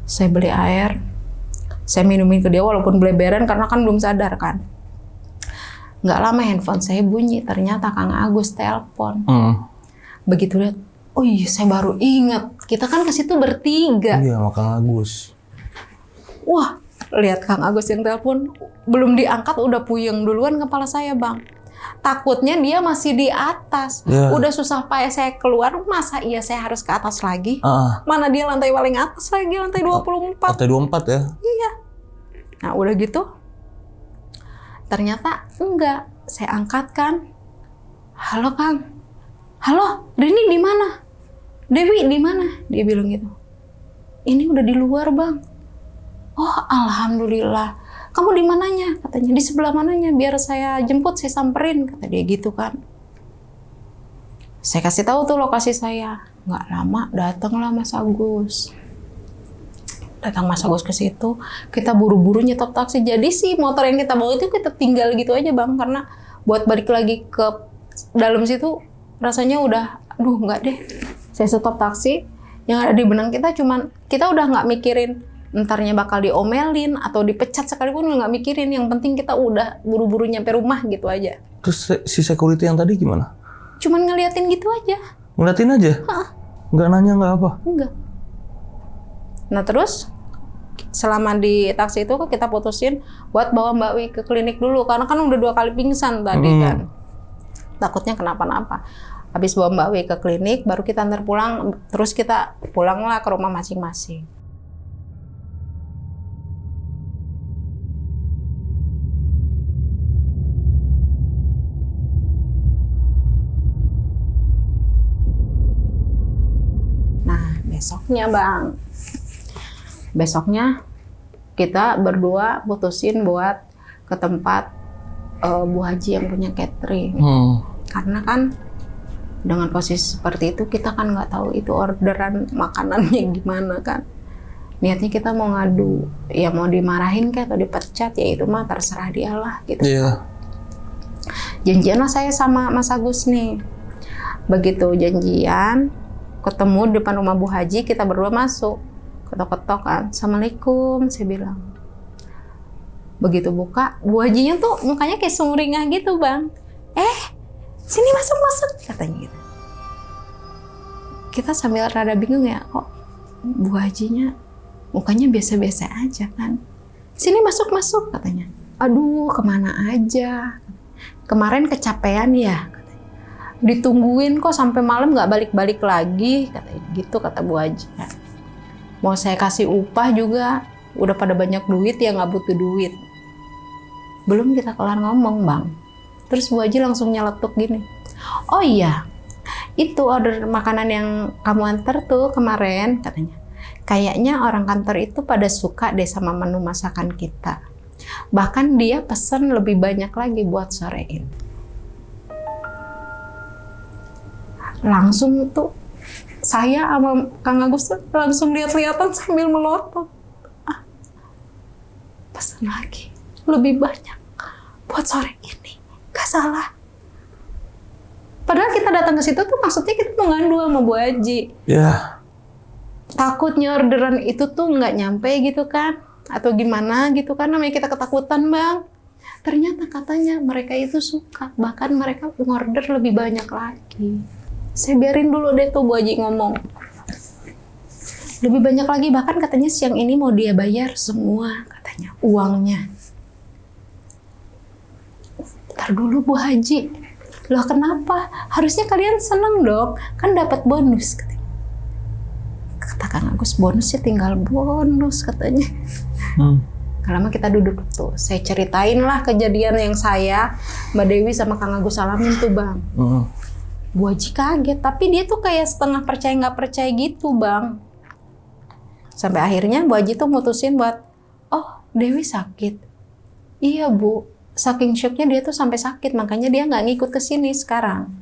Saya beli air. Saya minumin ke dia walaupun bleberan karena kan belum sadar kan. Nggak lama handphone saya bunyi. Ternyata Kang Agus telepon. Begitu lihat, oh iya saya baru ingat. Kita kan ke situ bertiga. Iya sama Kang Agus. Wah, lihat Kang Agus yang telepon. Belum diangkat udah puyeng duluan kepala saya, Bang. Takutnya dia masih di atas. Udah susah payah saya keluar, masa iya saya harus ke atas lagi? Mana dia lantai paling atas lagi, lantai 24. Lantai 24 ya? Iya. Nah udah gitu, ternyata enggak. Saya angkat kan. Halo Kang. Halo, Rini di mana? Dewi di mana? Dia bilang gitu. Ini udah di luar, Bang. Oh, alhamdulillah. Kamu di mananya? Katanya, di sebelah mananya? Biar saya jemput, saya samperin. Kata dia gitu kan. Saya kasih tahu tuh lokasi saya. Nggak lama, datanglah Mas Agus. Datang Mas Agus ke situ, kita buru-buru nyetop taksi. Jadi sih motor yang kita bawa itu kita tinggal gitu aja, Bang. Karena buat balik lagi ke dalam situ, rasanya udah, aduh nggak deh. Saya stop taksi, yang ada di benang kita cuman, kita udah nggak mikirin entarnya bakal diomelin atau dipecat sekalipun, nggak mikirin. Yang penting kita udah buru-buru nyampe rumah gitu aja. Terus si security yang tadi gimana? Cuman ngeliatin gitu aja. Ngeliatin aja? Nggak nanya, nggak apa? Enggak. Nah terus selama di taksi itu kita putusin buat bawa Mbak Wi ke klinik dulu. Karena kan udah 2 kali pingsan tadi kan. Takutnya kenapa-napa. Habis bawa Mbak Wi ke klinik, baru kita antar pulang. Terus kita pulanglah ke rumah masing-masing. Besoknya Bang, besoknya kita berdua putusin buat ke tempat Bu Haji yang punya catering. Karena kan dengan posisi seperti itu kita kan nggak tahu itu orderan makanannya gimana kan. Niatnya kita mau ngadu, ya mau dimarahin kayak atau dipecat, ya itu mah terserah dia lah gitu. Janjian lah saya sama Mas Agus nih. Begitu janjian, ketemu di depan rumah Bu Haji, kita berdua masuk. Ketok-ketok kan, Assalamualaikum, saya bilang. Begitu buka, Bu Hajinya tuh mukanya kayak sumringah gitu Bang. Sini masuk-masuk, katanya gitu. Kita sambil rada bingung ya, kok Bu Hajinya mukanya biasa-biasa aja kan. Sini masuk-masuk, katanya. Aduh, kemana aja? Kemarin kecapean ya? Ditungguin kok sampai malam nggak balik-balik lagi, katanya gitu, kata Bu Haji. Mau saya kasih upah juga udah pada banyak duit ya, nggak butuh duit. Belum kita kelar ngomong Bang, terus Bu Haji langsung nyeletuk gini, oh iya itu order makanan yang kamu antar tuh kemarin, katanya kayaknya orang kantor itu pada suka deh sama menu masakan kita, bahkan dia pesen lebih banyak lagi buat sorein. Langsung tuh saya sama Kang Agus tuh langsung lihat-lihatan sambil melotot. Pesan lagi lebih banyak buat sore ini, gak salah. Padahal kita datang ke situ tuh maksudnya kita mau ngadu sama Bu Haji. takutnya orderan itu tuh nggak nyampe gitu kan, atau gimana gitu kan, namanya kita ketakutan Bang. Ternyata katanya mereka itu suka, bahkan mereka ngorder lebih banyak lagi. Saya biarin dulu deh tuh Bu Haji ngomong. Lebih banyak lagi, bahkan katanya siang ini mau dia bayar semua katanya uangnya. Ntar dulu Bu Haji, loh kenapa? Harusnya kalian seneng dong, kan dapat bonus katanya. Kata Kang Agus, bonusnya tinggal bonus katanya. Lama kita duduk tuh, saya ceritain lah kejadian yang saya, Mbak Dewi sama Kang Agus alamin tuh Bang. Bu Haji kaget, tapi dia tuh kayak setengah percaya nggak percaya gitu Bang. Sampai akhirnya Bu Haji tuh mutusin buat, oh Dewi sakit. Iya Bu, saking shocknya dia tuh sampai sakit, makanya dia nggak ngikut ke sini sekarang.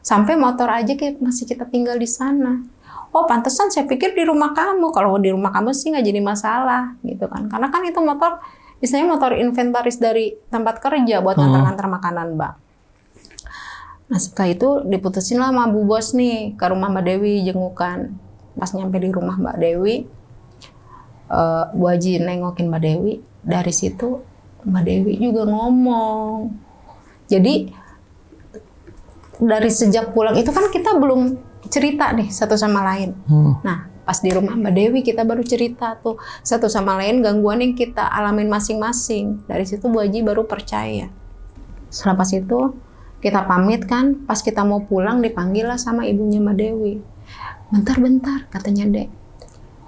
Sampai motor aja masih kita tinggal di sana. Oh pantesan saya pikir di rumah kamu. Kalau di rumah kamu sih nggak jadi masalah gitu kan. Karena kan itu motor, istilahnya motor inventaris dari tempat kerja buat ngantar-ngantar makanan Bang. Nah setelah itu diputusin lah sama Bu Bos nih ke rumah Mbak Dewi jengukan. Pas nyampe di rumah Mbak Dewi, Bu Haji nengokin Mbak Dewi. Dari situ Mbak Dewi juga ngomong. Jadi dari sejak pulang itu kan kita belum cerita nih satu sama lain. Nah, pas di rumah Mbak Dewi kita baru cerita tuh satu sama lain gangguan yang kita alamin masing-masing. Dari situ Bu Haji baru percaya. Setelah pas itu kita pamit kan, pas kita mau pulang dipanggil lah sama ibunya Mbak Dewi. Bentar-bentar katanya Dek,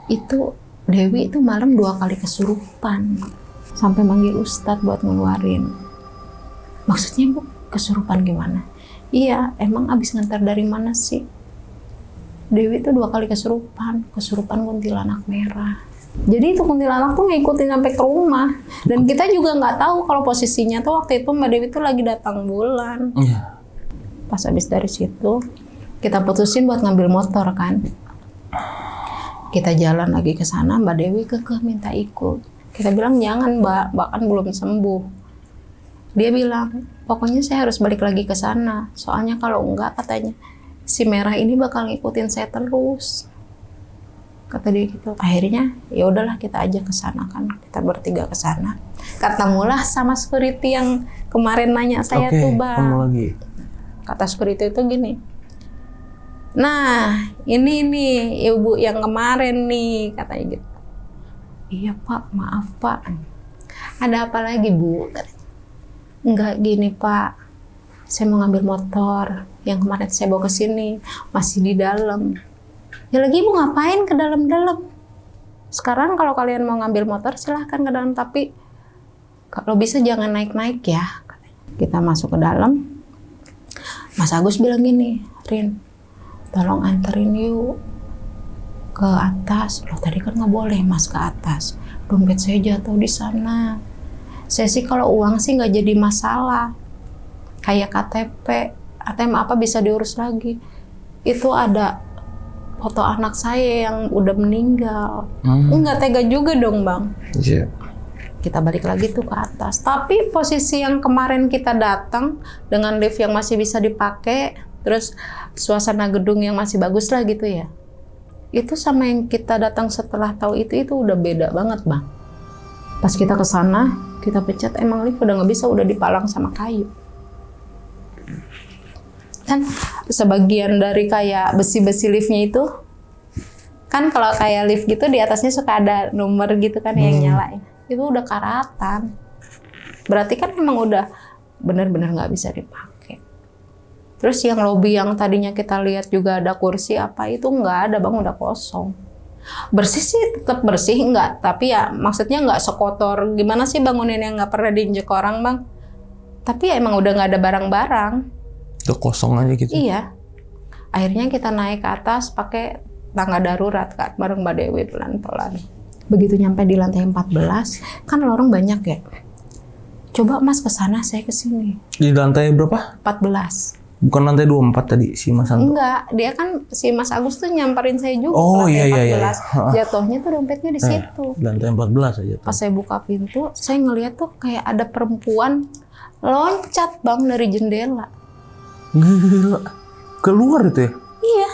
itu Dewi itu malam 2 kali kesurupan. Sampai manggil Ustadz buat ngeluarin. Maksudnya Bu, kesurupan gimana? Iya, emang abis ngantar dari mana sih? Dewi itu 2 kali kesurupan kuntilanak merah. Jadi itu kuntilanak tuh ngikutin sampai ke rumah. Dan kita juga nggak tahu kalau posisinya tuh waktu itu Mbak Dewi tuh lagi datang bulan. Pas abis dari situ, kita putusin buat ngambil motor kan. Kita jalan lagi ke sana, Mbak Dewi minta ikut. Kita bilang jangan Mbak kan belum sembuh. Dia bilang, pokoknya saya harus balik lagi ke sana. Soalnya kalau enggak katanya, si merah ini bakal ngikutin saya terus. Kata dia gitu. Akhirnya ya udahlah kita aja ke sana kan. Kita bertiga ke sana. Ketemulah sama security yang kemarin nanya saya tuh Bang. Lagi. Kata security itu gini. Nah, ini nih ibu yang kemarin nih katanya gitu. Iya Pak, maaf Pak. Ada apa lagi Bu? Enggak gini Pak. Saya mau ngambil motor yang kemarin saya bawa ke sini, masih di dalam. Ya lagi Ibu ngapain ke dalam-dalam? Sekarang kalau kalian mau ngambil motor silahkan ke dalam, tapi kalau bisa jangan naik-naik ya. Kita masuk ke dalam. Mas Agus bilang gini, Rin, tolong anterin yuk ke atas. Loh tadi kan nggak boleh Mas ke atas. Dompet saya jatuh di sana. Saya sih kalau uang sih nggak jadi masalah. Kayak KTP, ATM apa bisa diurus lagi. Itu ada foto anak saya yang udah meninggal. Nggak tega juga dong Bang. Iya. Kita balik lagi tuh ke atas. Tapi posisi yang kemarin kita datang dengan lift yang masih bisa dipakai, terus suasana gedung yang masih bagus lah gitu ya. Itu sama yang kita datang setelah tahu itu udah beda banget Bang. Pas kita ke sana, kita pencet emang lift udah nggak bisa, udah dipalang sama kayu. Kan sebagian dari kayak besi-besi liftnya itu, kan kalau kayak lift gitu di atasnya suka ada nomor gitu kan yang nyalain. Itu udah karatan. Berarti kan emang udah bener-bener nggak bisa dipakai. Terus yang lobby yang tadinya kita lihat juga ada kursi apa itu nggak ada Bang, udah kosong. Bersih sih tetap bersih nggak, tapi ya maksudnya nggak sekotor gimana sih bangunan yang nggak pernah diinjek orang Bang. Tapi ya emang udah nggak ada barang-barang. Udah kosong aja gitu. Iya. Akhirnya kita naik ke atas pakai tangga darurat kan bareng Mbak Dewi pelan-pelan. Begitu nyampe di lantai 14, kan lorong banyak ya. Coba Mas ke sana, saya ke sini. Di lantai berapa? 14. Bukan lantai 24 tadi si Mas Santo. Enggak, dia kan si Mas Agus tuh nyamperin saya juga Oh, ke lantai iya. 14. Jatuhnya tuh dompetnya di situ. Lantai 14 aja tuh. Pas saya buka pintu, saya ngeliat tuh kayak ada perempuan loncat Bang dari jendela. Gila. Keluar itu ya? Iya.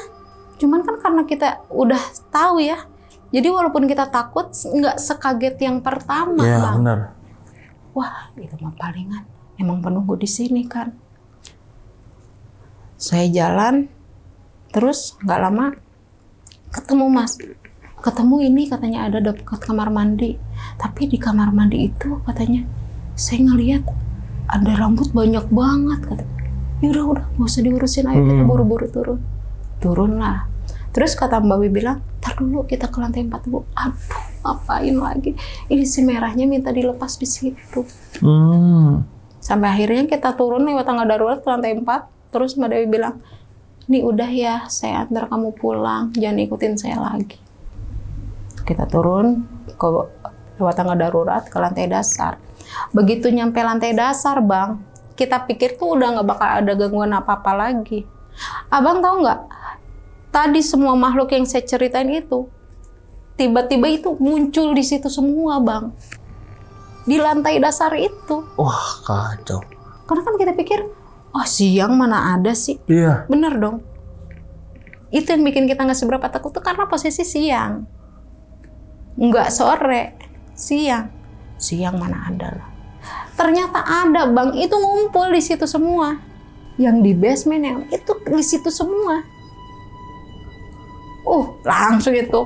Cuman kan karena kita udah tahu ya, jadi walaupun kita takut nggak sekaget yang pertama, Iya, Bang. benar. Wah, itu mah palingan emang penunggu di sini kan. Saya jalan, terus nggak lama ketemu Mas. Ketemu ini katanya ada dekat kamar mandi. Tapi di kamar mandi itu katanya saya ngelihat ada rambut banyak banget katanya. Ya udah nggak usah diurusin, ayo kita buru-buru turun. Turunlah. Terus kata Mbak Wi bilang, "Tar dulu kita ke lantai 4 dulu." Aduh, ngapain lagi? Ini si merahnya minta dilepas di situ. Sampai akhirnya kita turun lewat tangga darurat ke lantai 4. Terus Mbak Dewi bilang, "Nih udah ya, saya antar kamu pulang, jangan ikutin saya lagi." Kita turun ke lewat tangga darurat ke lantai dasar. Begitu nyampe lantai dasar, Bang, kita pikir tuh udah nggak bakal ada gangguan apa-apa lagi. Abang tahu nggak? Tadi semua makhluk yang saya ceritain itu, tiba-tiba itu muncul di situ semua, Bang. Di lantai dasar itu. Wah, kacau. Karena kan kita pikir, oh siang mana ada sih? Iya. Bener dong. Itu yang bikin kita nggak seberapa takut tuh karena posisi siang. Nggak sore, siang. Siang mana ada lah. Ternyata ada, Bang. Itu ngumpul di situ semua. Yang di basement yang itu di situ semua. Langsung itu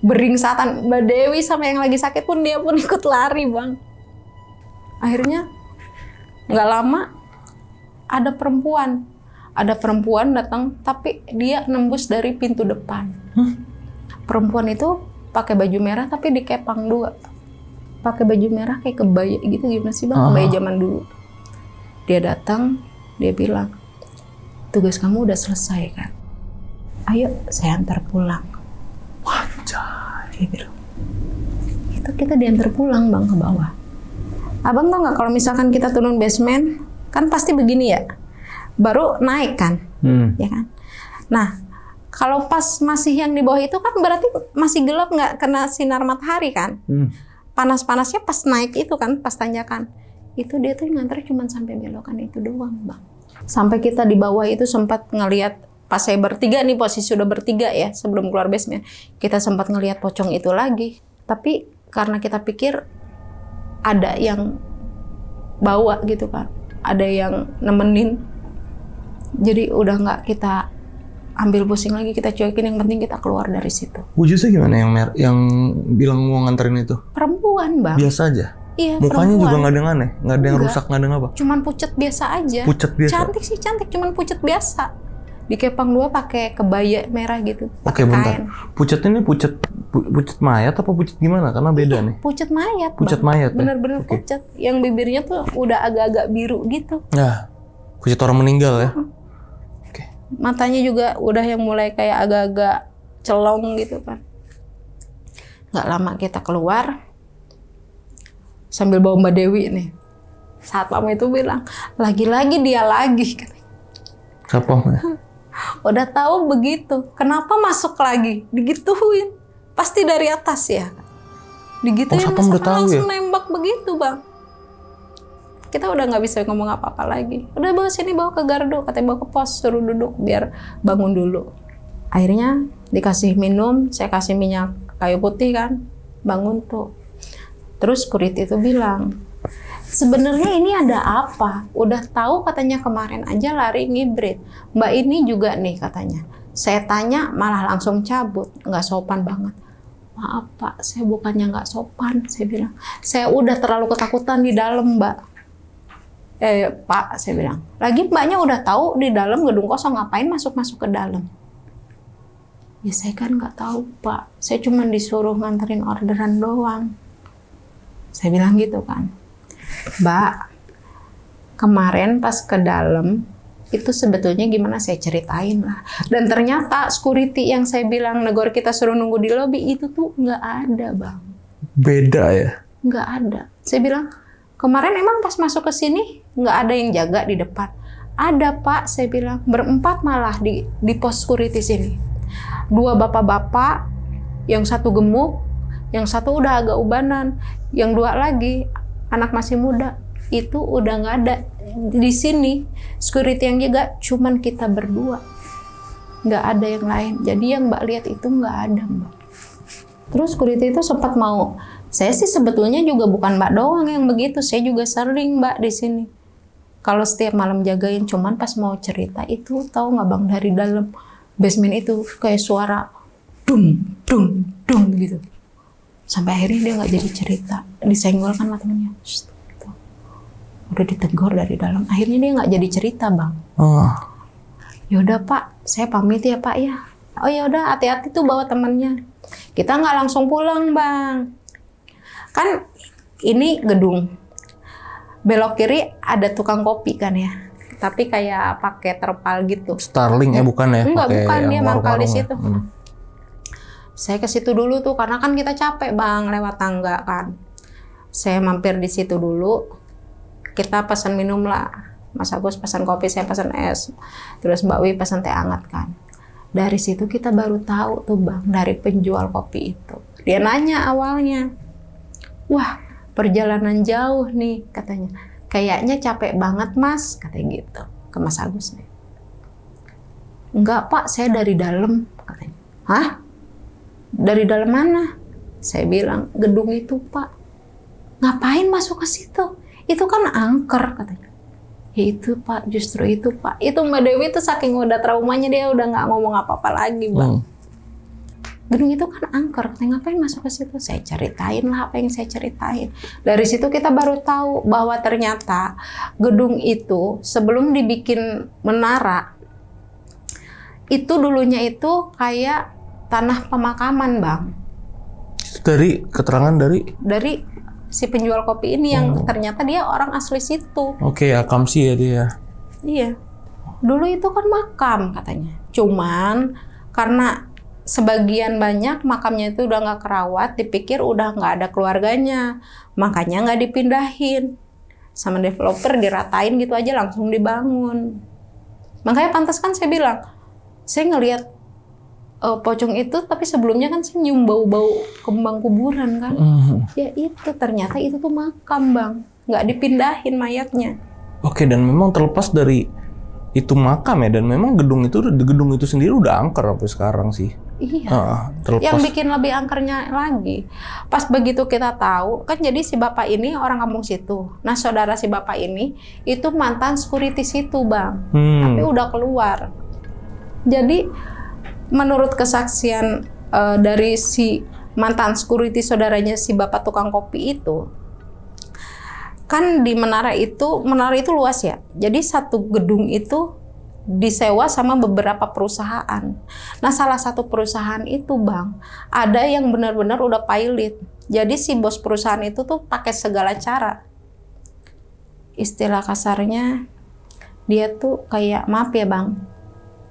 beringsatan. Mbak Dewi sama yang lagi sakit pun dia pun ikut lari, Bang. Akhirnya nggak lama ada perempuan. Ada perempuan datang, tapi dia nembus dari pintu depan. Perempuan itu pakai baju merah tapi dikepang 2. Pakai baju merah kayak kebaya gitu, gimana sih, Bang? Kebaya zaman dulu. Dia datang, dia bilang, "Tugas kamu udah selesai kan? Ayo saya antar pulang." Wajah. Dia bilang. Itu kita diantar pulang, Bang, ke bawah. Abang tau nggak kalau misalkan kita turun basement, kan pasti begini ya. Baru naik kan, ya kan? Nah, kalau pas masih yang di bawah itu kan berarti masih gelap, nggak kena sinar matahari kan? Panas-panasnya pas naik itu kan, pas tanjakan. Itu dia tuh nganter cuma sampai belokan itu doang, Bang. Sampai kita di bawah itu sempat ngelihat, pas saya bertiga nih, posisi udah bertiga ya sebelum keluar basement, kita sempat ngelihat pocong itu lagi. Tapi karena kita pikir ada yang bawa gitu kan, ada yang nemenin, jadi udah nggak kita ambil pusing lagi, kita cuekin, yang penting kita keluar dari situ. Wujudnya gimana yang bilang mau nganterin itu? Perempuan, Bang. Biasa aja? Iya, mukanya perempuan. juga nggak ada yang aneh? Nggak ada yang Enggak. rusak, nggak ada yang apa? Cuman pucet biasa aja. Pucet biasa? Cantik sih, cantik. Cuman pucet biasa. Dikepang 2 pakai kebaya merah gitu. Oke, bentar. Kain. Pucetnya ini pucet mayat apa pucet gimana? Karena beda nih. Pucet mayat, Pucet Bang. mayat ya? Bener-bener Oke. pucet. Yang bibirnya tuh udah agak-agak biru gitu. Nah, pucet orang meninggal ya? Oke. Matanya juga udah yang mulai kayak agak-agak celong gitu kan. Nggak lama kita keluar, sambil bawa Mbak Dewi nih. Satpam itu bilang, lagi-lagi dia lagi. Satpam ya? Udah tahu begitu, kenapa masuk lagi? Digituin. Pasti dari atas ya. Digituin, satpam udah tahu langsung ya? nembak begitu, Bang. Kita udah nggak bisa ngomong apa-apa lagi. Udah bawa sini, bawa ke gardu, katanya bawa ke pos, suruh duduk biar bangun dulu. Akhirnya dikasih minum, saya kasih minyak kayu putih kan, bangun tuh. Terus security itu bilang, sebenarnya ini ada apa? Udah tahu katanya kemarin aja lari ngibrit. Mbak ini juga nih katanya. Saya tanya malah langsung cabut, nggak sopan banget. Maaf Pak, saya bukannya nggak sopan, saya bilang. Saya udah terlalu ketakutan di dalam, Mbak. Pak, saya bilang. Lagi Mbaknya udah tahu di dalam gedung kosong, ngapain masuk-masuk ke dalam? Ya saya kan nggak tahu, Pak. Saya cuma disuruh nganterin orderan doang. Saya bilang gitu kan. Mbak, kemarin pas ke dalam, itu sebetulnya gimana saya ceritain lah. Dan ternyata security yang saya bilang negor kita suruh nunggu di lobi, itu tuh nggak ada, Bang. Beda ya? Nggak ada. Saya bilang, kemarin emang pas masuk ke sini, nggak ada yang jaga di depan. Ada, Pak, saya bilang. Berempat malah di pos security sini. 2 bapak-bapak, yang satu gemuk, yang satu udah agak ubanan, yang 2 lagi anak masih muda, itu udah nggak ada di sini. Security yang jaga cuman kita berdua. nggak ada yang lain. Jadi yang Mbak lihat itu nggak ada, Mbak. Terus security itu sempat mau, saya sih sebetulnya juga bukan Mbak doang yang begitu, saya juga sering Mbak di sini. Kalau setiap malam jagain, cuman pas mau cerita itu tahu nggak Bang, dari dalam basement itu kayak suara dum dum dum gitu. Sampai akhirnya dia nggak jadi cerita, disenggol kan temennya. Udah ditegur dari dalam, akhirnya dia nggak jadi cerita Bang. Yaudah Pak, saya pamit ya Pak ya. Oh yaudah, hati-hati tuh bawa temannya. Kita nggak langsung pulang Bang. Kan ini gedung. Belok kiri ada tukang kopi kan ya. Tapi kayak pakai terpal gitu. Starling bukan ya? Enggak, bukan, dia mangkal di ya? situ. Saya ke situ dulu tuh karena kan kita capek Bang lewat tangga kan. Saya mampir di situ dulu. Kita pesan minum lah. Mas Agus pesan kopi, saya pesan es. Terus Mbak Wi pesan teh hangat kan. Dari situ kita baru tahu tuh Bang, dari penjual kopi itu. Dia nanya awalnya, wah perjalanan jauh nih katanya. Kayaknya capek banget Mas, katanya gitu ke Mas Agus nih. Enggak Pak, saya dari dalam katanya. Hah? Dari dalam mana? Saya bilang, gedung itu Pak. Ngapain masuk ke situ? Itu kan angker katanya. Ya itu Pak, justru itu Pak. Itu Mbak Dewi tuh saking udah traumanya dia udah nggak ngomong apa-apa lagi Bang. Gedung itu kan angker, katanya ngapain masuk ke situ? Saya ceritain lah apa yang saya ceritain. Dari situ kita baru tahu bahwa ternyata gedung itu sebelum dibikin menara, itu dulunya itu kayak tanah pemakaman Bang. Dari keterangan Dari si penjual kopi ini yang ternyata dia orang asli situ. Oke, Akamsi ya dia. Iya. Dulu itu kan makam katanya. Cuman karena sebagian banyak makamnya itu udah nggak kerawat, dipikir udah nggak ada keluarganya, makanya nggak dipindahin. Sama developer diratain gitu aja langsung dibangun. Makanya pantas kan saya bilang, saya ngelihat pocong itu, tapi sebelumnya kan saya nyium bau-bau kembang kuburan kan. Ya itu ternyata itu tuh makam Bang, nggak dipindahin mayatnya. Oke, dan memang terlepas dari itu makam ya, dan memang gedung itu sendiri udah angker sampai sekarang sih. Iya. Terlepas. Yang bikin lebih angkernya lagi, pas begitu kita tahu kan, jadi si bapak ini orang kampung situ. Nah saudara si bapak ini itu mantan security situ Bang, tapi udah keluar. Jadi menurut kesaksian dari si mantan security saudaranya si bapak tukang kopi itu, kan di menara itu luas ya. Jadi satu gedung itu disewa sama beberapa perusahaan. Nah salah satu perusahaan itu Bang, ada yang benar-benar udah pailit. Jadi si bos perusahaan itu tuh pakai segala cara. Istilah kasarnya, dia tuh kayak, maaf ya Bang,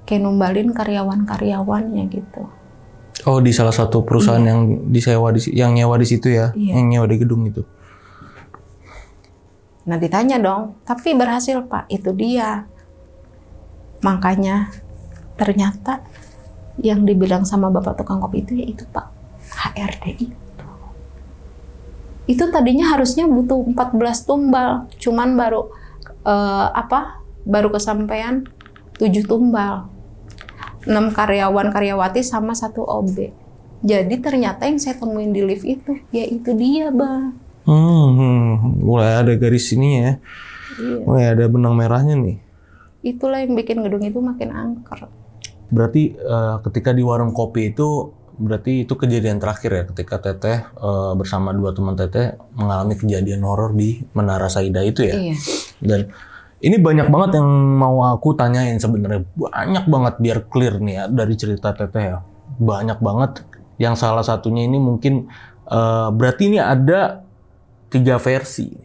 kayak numbalin karyawan-karyawannya gitu. Oh, di salah satu perusahaan yang disewa yang nyewa di situ ya, yang nyewa di gedung itu. Nah ditanya dong, tapi berhasil Pak, itu dia. Makanya ternyata yang dibilang sama bapak tukang kopi itu ya itu Pak, HRD itu. Itu tadinya harusnya butuh 14 tumbal, cuman baru kesampaian 7 tumbal. 6 karyawan-karyawati sama 1 OB. Jadi ternyata yang saya temuin di lift itu, ya itu dia Bang. Mulai ada garis ini ya. Iya. Mulai ada benang merahnya nih. Itulah yang bikin gedung itu makin angker. Berarti ketika di warung kopi itu, berarti itu kejadian terakhir ya, ketika Teteh bersama 2 teman Teteh mengalami kejadian horor di Menara Saida itu ya. Iya. Dan ini banyak banget yang mau aku tanyain sebenarnya, banyak banget biar clear nih ya dari cerita Teteh ya. Banyak banget. Yang salah satunya ini mungkin berarti ini ada 3 versi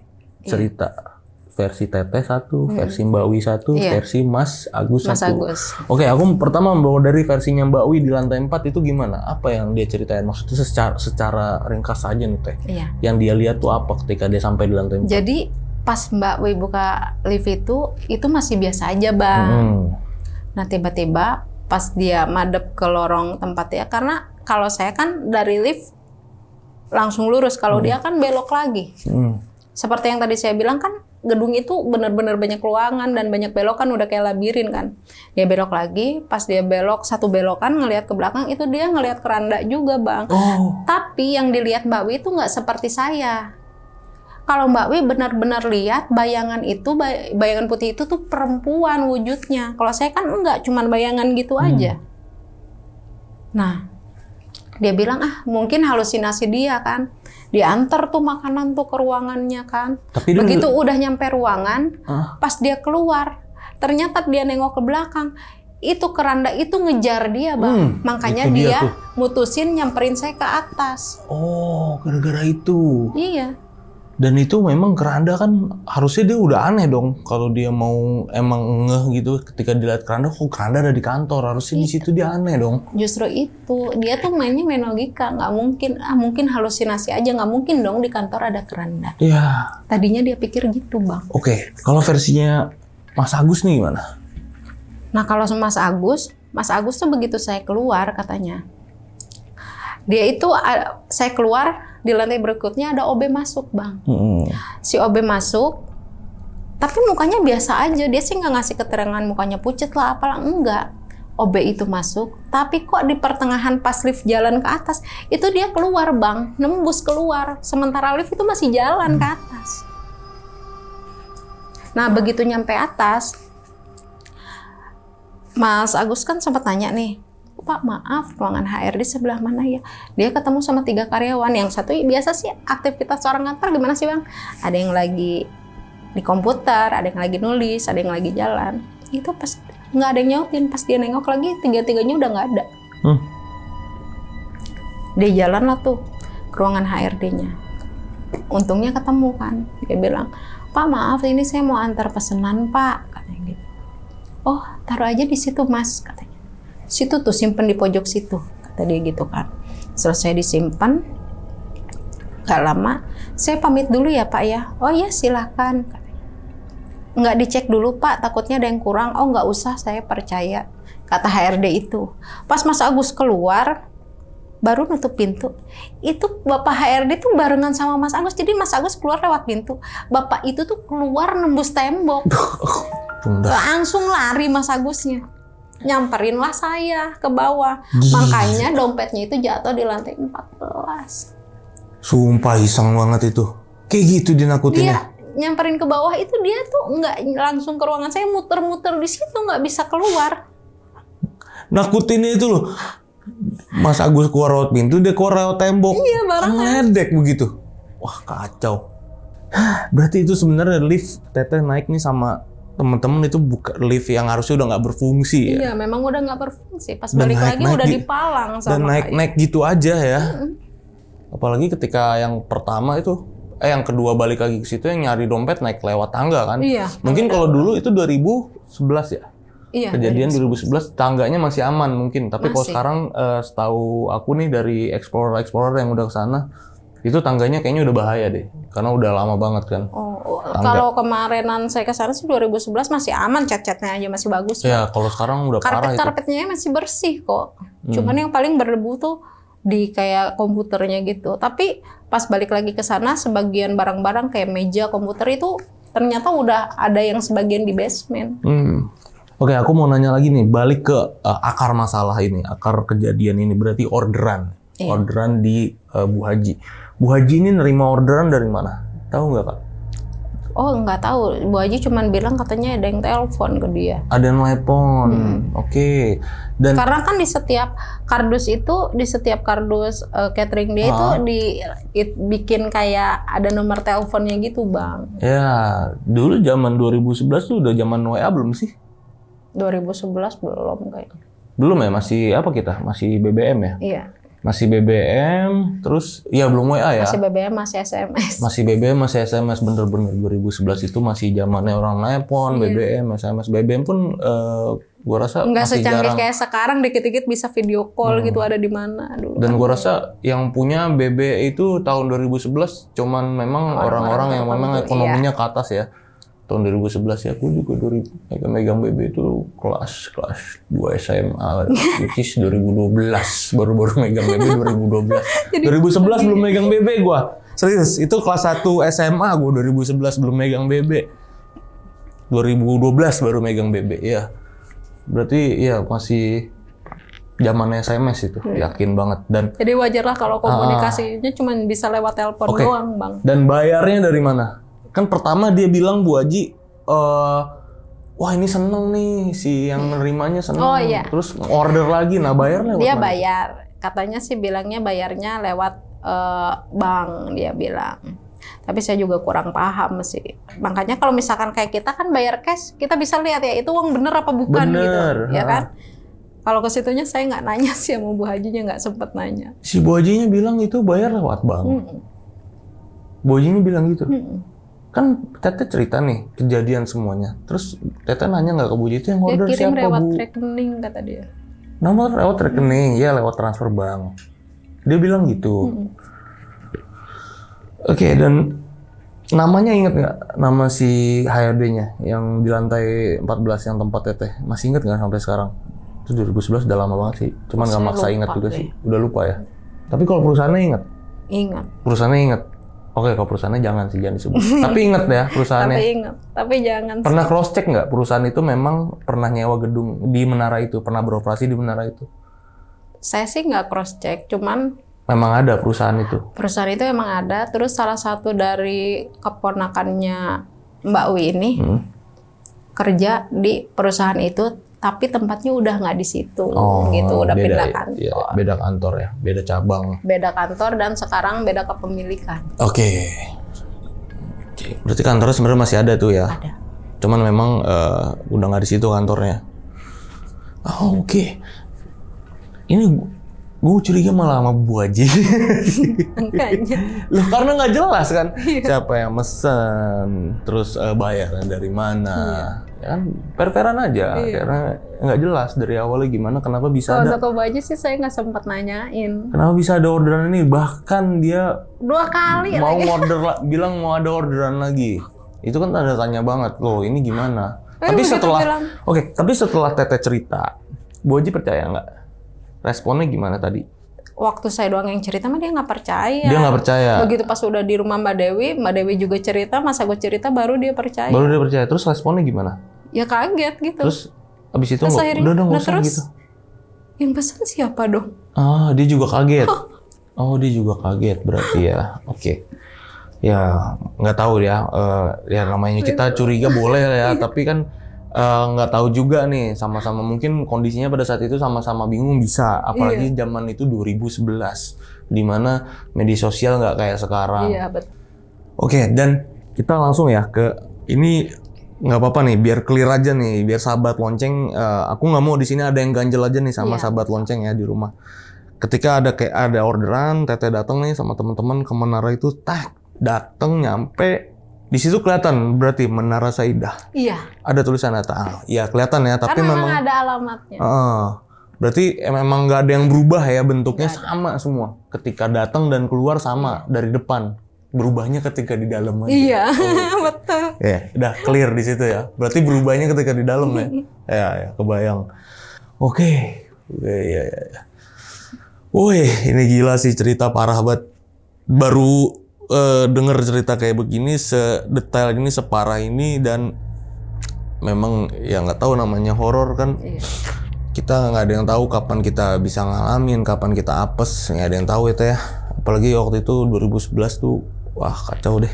cerita. Iya. Versi Teteh 1, versi Mbak Wi 1, versi Mas Agus 1. Oke, aku pertama bawa dari versinya Mbak Wi di lantai 4 itu gimana? Apa yang dia ceritain? Maksudnya secara ringkas saja nih Teh. Iya. Yang dia lihat tuh apa ketika dia sampai di lantai 4? Jadi pas Mbak Wi buka lift itu masih biasa aja Bang. Nah tiba-tiba pas dia madep ke lorong tempatnya, karena kalau saya kan dari lift langsung lurus, kalau dia kan belok lagi. seperti yang tadi saya bilang kan, gedung itu benar-benar banyak ruangan dan banyak belokan, udah kayak labirin kan. Dia belok lagi, pas dia belok satu belokan ngelihat ke belakang, itu dia ngelihat keranda juga Bang. Tapi yang dilihat Mbak Wi itu nggak seperti saya. Kalau Mbak Wi benar-benar lihat bayangan itu, bayangan putih itu tuh perempuan wujudnya. Kalau saya kan enggak, cuman bayangan gitu aja. Nah, dia bilang mungkin halusinasi dia kan. Diantar tuh makanan tuh ke ruangannya kan. Tapi begitu udah nyampe ruangan, pas dia keluar, ternyata dia nengok ke belakang. Itu keranda itu ngejar dia Bang. Makanya dia mutusin nyamperin saya ke atas. Oh, gara-gara itu. Iya. Dan itu memang keranda kan harusnya dia udah aneh dong kalau dia mau emang ngeh gitu ketika dilihat keranda, kok keranda ada di kantor, harusnya di situ dia aneh dong. Justru itu dia tuh mainnya main logika, nggak mungkin mungkin halusinasi aja, nggak mungkin dong di kantor ada keranda. Iya. Tadinya dia pikir gitu Bang. Oke, kalau versinya Mas Agus nih gimana? Nah kalau Mas Agus tuh begitu saya keluar katanya, dia itu saya keluar. Di lantai berikutnya ada OB masuk Bang. Si OB masuk, tapi mukanya biasa aja. Dia sih nggak ngasih keterangan mukanya pucet lah apalah, enggak. OB itu masuk, tapi kok di pertengahan pas lift jalan ke atas, itu dia keluar Bang, nembus keluar. Sementara lift itu masih jalan ke atas. Nah begitu nyampe atas, Mas Agus kan sempat tanya nih, Pak maaf ruangan HRD sebelah mana ya? Dia ketemu sama 3 karyawan. Yang satu biasa sih aktivitas orang kantor gimana sih Bang? Ada yang lagi di komputer, ada yang lagi nulis, ada yang lagi jalan. Itu pas nggak ada yang nyautin, pas dia nengok lagi 3-3-nya udah nggak ada. Dia jalan lah tuh ke ruangan HRD-nya. Untungnya ketemu kan. Dia bilang, Pak maaf ini saya mau antar pesanan Pak, katanya gitu. Oh taruh aja di situ Mas, katanya. Situ tuh simpen di pojok situ, kata dia gitu kan. Selesai disimpan, gak lama, saya pamit dulu ya Pak ya. Oh iya silahkan. Nggak dicek dulu Pak, takutnya ada yang kurang. Oh nggak usah, saya percaya, kata HRD itu. Pas Mas Agus keluar, baru nutup pintu. Itu Bapak HRD tuh barengan sama Mas Agus. Jadi Mas Agus keluar lewat pintu. Bapak itu tuh keluar nembus tembok. Langsung lari Mas Agusnya. Nyamperin lah saya ke bawah. Makanya dompetnya itu jatuh di lantai 14. Sumpah iseng banget itu. Kayak gitu dia nakutinnya. Dia nyamperin ke bawah itu, dia tuh nggak langsung ke ruangan saya, muter-muter di situ nggak bisa keluar. Nakutinnya itu loh. Mas Agus keluar lewat pintu, dia keluar lewat tembok. Iya barengan. Ngeledek begitu. Wah kacau. Berarti itu sebenarnya lift Teteh naik nih sama teman-teman itu bukan lift yang harusnya udah nggak berfungsi ya. Iya, memang udah nggak berfungsi. Pas balik lagi udah dipalang sama dan naik gitu aja ya. Apalagi ketika yang pertama itu, yang kedua balik lagi ke situ yang nyari dompet naik lewat tangga kan. Iya. Mungkin kalau dulu itu 2011 ya. Iya. Kejadian 2011 tangganya masih aman mungkin. Tapi kalau sekarang setahu aku nih dari explorer yang udah kesana, itu tangganya kayaknya udah bahaya deh, karena udah lama banget kan. Kalau kemarinan saya ke sana sih 2011 masih aman, cat-catnya aja masih bagus. Ya, kalau sekarang udah parah itu. Karpetnya masih bersih kok. Cuman yang paling berdebu tuh di kayak komputernya gitu. Tapi pas balik lagi ke sana, sebagian barang-barang kayak meja komputer itu ternyata udah ada yang sebagian di basement. Oke, aku mau nanya lagi nih, balik ke akar masalah ini, akar kejadian ini berarti orderan. Iya. Orderan di Bu Haji. Bu Haji ini nerima orderan dari mana? Tahu nggak Kak? Oh nggak tahu. Bu Haji cuman bilang katanya ada yang telepon ke dia. Ada yang telepon. Oke. Dan karena kan di setiap kardus catering dia itu bikin kayak ada nomor teleponnya gitu Bang. Ya, dulu zaman 2011 tuh udah zaman WA belum sih? 2011 belum kayaknya. Belum ya, masih apa kita? Masih BBM ya? Iya. Masih BBM, terus ya belum WA ya? Masih BBM, masih SMS. Masih BBM, masih SMS, bener-bener 2011 itu masih zamannya orang nelpon, BBM, SMS, BBM pun gua rasa nggak masih secanggih jarang. kayak sekarang, dikit-dikit bisa video call gitu ada di mana. Dan gua rasa yang punya BB itu tahun 2011 cuman memang orang-orang yang memang ekonominya ke atas ya. Tahun 2011 ya, aku juga megang BB itu kelas 2 SMA, which is 2012, baru megang BB 2012. 2011 belum megang BB gua. Serius, itu kelas 1 SMA gue 2011 belum megang BB. 2012 baru megang BB, ya. Berarti ya masih zaman SMS itu, yakin banget. Dan jadi wajar lah kalau komunikasinya cuma bisa lewat telepon doang, Bang. Dan bayarnya dari mana? Kan pertama dia bilang Bu Haji, wah ini seneng nih, si yang menerimanya seneng. Oh, iya. Terus order lagi, nah bayarnya lewat Dia mana? bayar, katanya sih bilangnya bayarnya lewat bank, dia bilang. Tapi saya juga kurang paham sih. Makanya kalau misalkan kayak kita kan bayar cash, kita bisa lihat ya itu uang bener apa bukan gitu, ya kan? Kalau ke situnya saya nggak nanya sih sama Bu Hajinya, nggak sempet nanya. Si Bu Hajinya bilang itu bayar lewat bank. Bu Hajinya bilang gitu. Kan Teteh cerita nih kejadian semuanya. Terus Teteh nanya nggak ke Bu Haji itu yang order dia kirim siapa lewat Bu? rekening kata dia. Nomor lewat rekening, ya lewat transfer bank. Dia bilang gitu. Oke, dan namanya inget nggak nama si HRD-nya yang di lantai 14 yang tempat Teteh? Masih inget nggak sampai sekarang? Itu 2011 udah lama banget sih. Cuman nggak maksa inget juga sih. Udah lupa ya. Tapi kalau perusahaannya inget? Ingat. Perusahaannya inget? Oke, kalau perusahaannya jangan disebut. Tapi inget ya perusahaannya. Tapi ingat, tapi jangan. Pernah cross check nggak perusahaan itu memang pernah nyewa gedung di menara itu, pernah beroperasi di menara itu? Saya sih nggak cross check, cuman memang ada perusahaan itu. Perusahaan itu emang ada. Terus salah satu dari keponakannya Mbak Wi ini kerja di perusahaan itu, tapi tempatnya udah nggak di situ, gitu, udah beda, pindah kantor. Ya, beda kantor ya, beda cabang. Beda kantor dan sekarang beda kepemilikan. Oke. Berarti kantornya sebenarnya masih ada tuh ya? Ada. Cuman memang udah nggak di situ kantornya. Oke. Ini gue curiga malah sama Bu Haji. Makanya. Loh, karena nggak jelas kan siapa yang mesen, terus bayarnya dari mana. Ya kan per-peran aja, karena nggak jelas dari awalnya gimana, kenapa bisa ada. Kalau aja sih saya nggak sempat nanyain. Kenapa bisa ada orderan ini? Bahkan dia 2 kali mau lagi. bilang mau ada orderan lagi. Itu kan tanda tanya banget, loh ini gimana? Tapi setelah Teteh cerita, Bu Haji percaya nggak? Responnya gimana tadi? Waktu saya doang yang cerita mah dia nggak percaya. Dia nggak percaya. Begitu pas udah di rumah Mbak Dewi juga cerita, masa gue cerita baru dia percaya. Baru dia percaya. Terus responnya gimana? Ya kaget gitu. Terus abis itu akhirnya, udah dong nggak usah gitu. Yang pesan siapa dong? Dia juga kaget. Dia juga kaget berarti ya. Oke. Ya nggak tahu ya. Ya namanya kita curiga boleh ya. Tapi kan nggak tahu juga nih, sama-sama mungkin kondisinya pada saat itu sama-sama bingung bisa, apalagi zaman itu 2011 di mana media sosial nggak kayak sekarang. Iya, betul. Oke, dan kita langsung ya ke ini, nggak apa-apa nih, biar clear aja nih, biar sahabat lonceng, aku nggak mau di sini ada yang ganjel aja nih sama sahabat lonceng ya di rumah. Ketika ada orderan, Teteh datang nih sama teman-teman ke menara itu, datang nyampe. Di situ kelihatan berarti Menara Saidah. Iya. Ada tulisan data. Iya kelihatan ya, tapi memang ada alamatnya. Berarti memang nggak ada yang berubah ya, bentuknya sama semua. Ketika datang dan keluar sama dari depan. Berubahnya ketika di dalam aja. Iya, betul. Ya, udah clear di situ ya. Berarti berubahnya ketika di dalam ya. Ya, kebayang. Oke. Ya. Wih, ini gila sih, cerita parah banget. Baru denger cerita kayak begini, sedetail ini, separah ini, dan memang ya nggak tahu, namanya horor kan. Kita nggak ada yang tahu kapan kita bisa ngalamin, kapan kita apes, nggak ada yang tahu itu ya. Apalagi waktu itu 2011 tuh, wah kacau deh.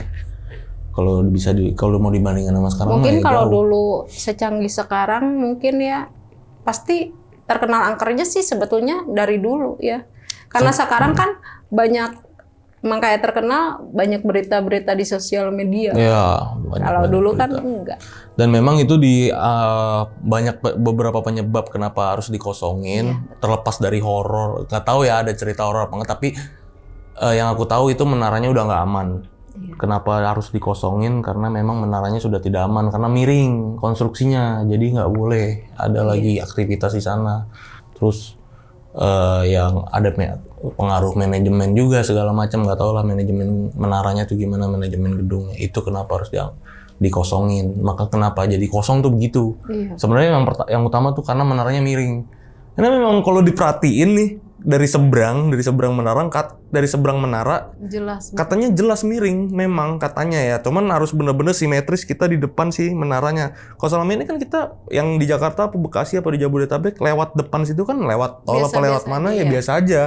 Kalau mau dibandingkan sama sekarang mungkin ya kalau jauh. dulu secanggih sekarang mungkin ya pasti terkenal angkernya sih sebetulnya dari dulu ya. Karena sekarang kan banyak, emang kayak terkenal banyak berita-berita di sosial media. Ya, kalau dulu kan enggak. Dan memang itu di beberapa penyebab kenapa harus dikosongin, terlepas dari horor. Nggak tahu ya ada cerita horor apa enggak, tapi yang aku tahu itu menaranya udah nggak aman. Kenapa harus dikosongin? Karena memang menaranya sudah tidak aman, karena miring konstruksinya, jadi nggak boleh ada lagi aktivitas di sana. Terus yang ada pengaruh manajemen juga segala macam, nggak tahu lah manajemen menaranya tuh gimana, manajemen gedungnya itu kenapa harus dikosongin. Maka kenapa jadi kosong tuh begitu. Sebenarnya yang utama tuh karena menaranya miring. Karena memang kalau diperhatiin nih dari seberang menara Jelas. katanya jelas miring memang katanya ya. Cuman harus bener-bener simetris kita di depan sih menaranya. Kalau selama ini kan kita yang di Jakarta apa Bekasi apa di Jabodetabek lewat depan situ kan lewat tol apa lewat mana aja, ya biasa aja.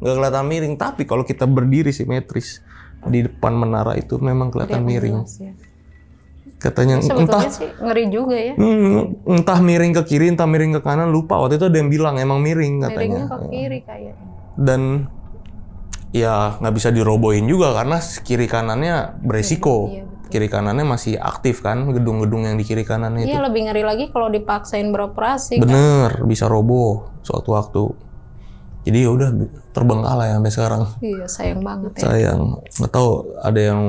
Nggak kelihatan miring. Tapi kalau kita berdiri simetris di depan menara itu memang kelihatan miring. Jelas, ya. Katanya Sebetulnya entah sih ngeri juga ya. entah miring ke kiri, entah miring ke kanan, lupa. Waktu itu ada yang bilang emang miring katanya. Miringnya ke kiri kayaknya. Dan ya nggak bisa dirobohin juga karena kiri kanannya beresiko. Iya, betul. Kiri kanannya masih aktif kan, gedung-gedung yang di kiri kanannya itu. Iya, lebih ngeri lagi kalau dipaksain beroperasi. Bener, bisa roboh suatu waktu. Jadi ya udah terbengkalai sampai sekarang. Iya, sayang banget ya. Sayang, nggak tahu ada yang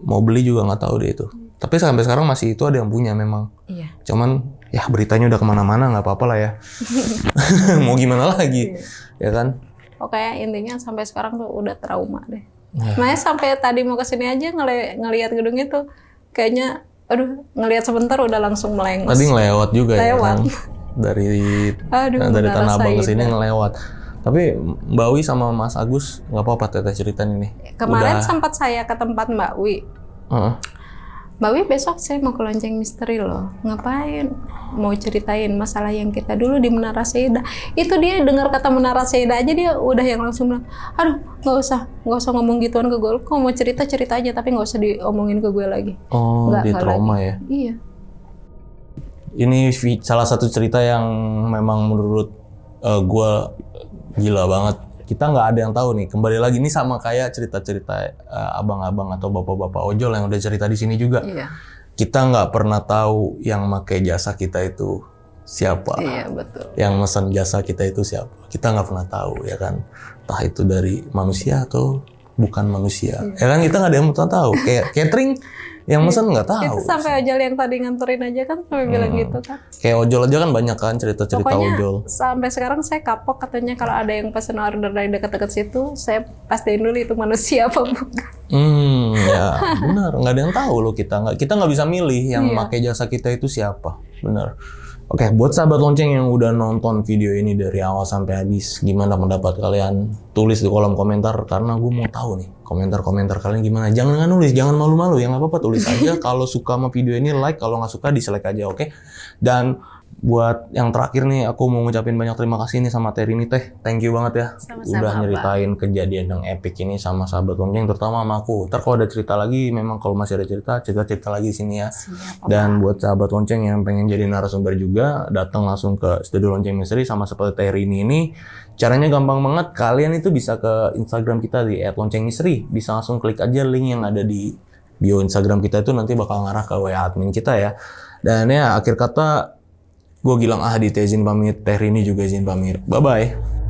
mau beli juga nggak tahu deh itu. Tapi sampai sekarang masih itu ada yang punya memang. Iya. Cuman ya beritanya udah kemana-mana nggak apa-apa lah ya. Mau gimana lagi, ya kan? Oke, intinya sampai sekarang tuh udah trauma deh. Ya. Makanya sampai tadi mau kesini aja ngelihat gedung itu, kayaknya, aduh, ngelihat sebentar udah langsung melengos. Tadi ngelewat juga ya kan? Lewat. Dari Dari Tanah Abang ke sini ngelewat. Tapi Mbak Wi sama Mas Agus nggak apa-apa teteh ceritain ini. Kemarin sempat saya ke tempat Mbak Wi. Mbak Wi, besok saya mau ke Lonceng Misteri loh. Ngapain? Mau ceritain masalah yang kita dulu di Menara Seida. Itu dia dengar kata Menara Seida aja dia udah yang langsung bilang, aduh nggak usah ngomong gituan ke gue. Kok mau cerita aja tapi nggak usah diomongin ke gue lagi. Oh, di trauma lagi. ya? Iya. Ini salah satu cerita yang memang menurut gue gila banget. Kita nggak ada yang tahu nih. Kembali lagi ini sama kayak cerita-cerita abang-abang atau bapak-bapak ojol yang udah cerita di sini juga. Iya. Kita nggak pernah tahu yang pakai jasa kita itu siapa. Iya, betul. Yang mesen jasa kita itu siapa. Kita nggak pernah tahu ya kan. Entah itu dari manusia atau bukan manusia. Ya kan kita nggak ada yang pernah tahu. Kayak catering yang mesen nggak tahu. Itu sampai ojol yang tadi nganterin aja kan sampai bilang gitu kan. Kayak ojol aja kan banyak kan cerita-cerita Pokoknya ojol. sampai sekarang saya kapok katanya kalau ada yang pesen order dari dekat-dekat situ, saya pastiin dulu itu manusia apa bukan. Ya benar. Nggak ada yang tahu loh kita nggak bisa milih yang pakai jasa kita itu siapa. Benar. Oke, buat sahabat lonceng yang udah nonton video ini dari awal sampai habis, gimana pendapat kalian? Tulis di kolom komentar karena gue mau tahu nih komentar-komentar kalian gimana. Jangan nulis, jangan malu-malu, ya nggak apa-apa tulis aja. Kalau suka sama video ini like, kalau nggak suka dislike aja, oke? Dan buat yang terakhir nih, aku mau ngucapin banyak terima kasih nih sama Terry nih teh. Thank you banget ya. Sama-sama, udah nyeritain kejadian yang epic ini sama sahabat lonceng, terutama sama aku. Ntar kalau ada cerita lagi, memang kalau masih ada cerita lagi di sini ya. Siap, Dan buat sahabat lonceng yang pengen jadi narasumber juga, datang langsung ke Studio Lonceng Misteri sama seperti Terry ini. Caranya gampang banget, kalian itu bisa ke Instagram kita di @loncengmisteri. Bisa langsung klik aja link yang ada di bio Instagram kita itu nanti bakal ngarah ke WA admin kita ya. Dan ya akhir kata, gue Gilang Ahdi izin pamit, Terry ini juga izin pamit. Bye-bye.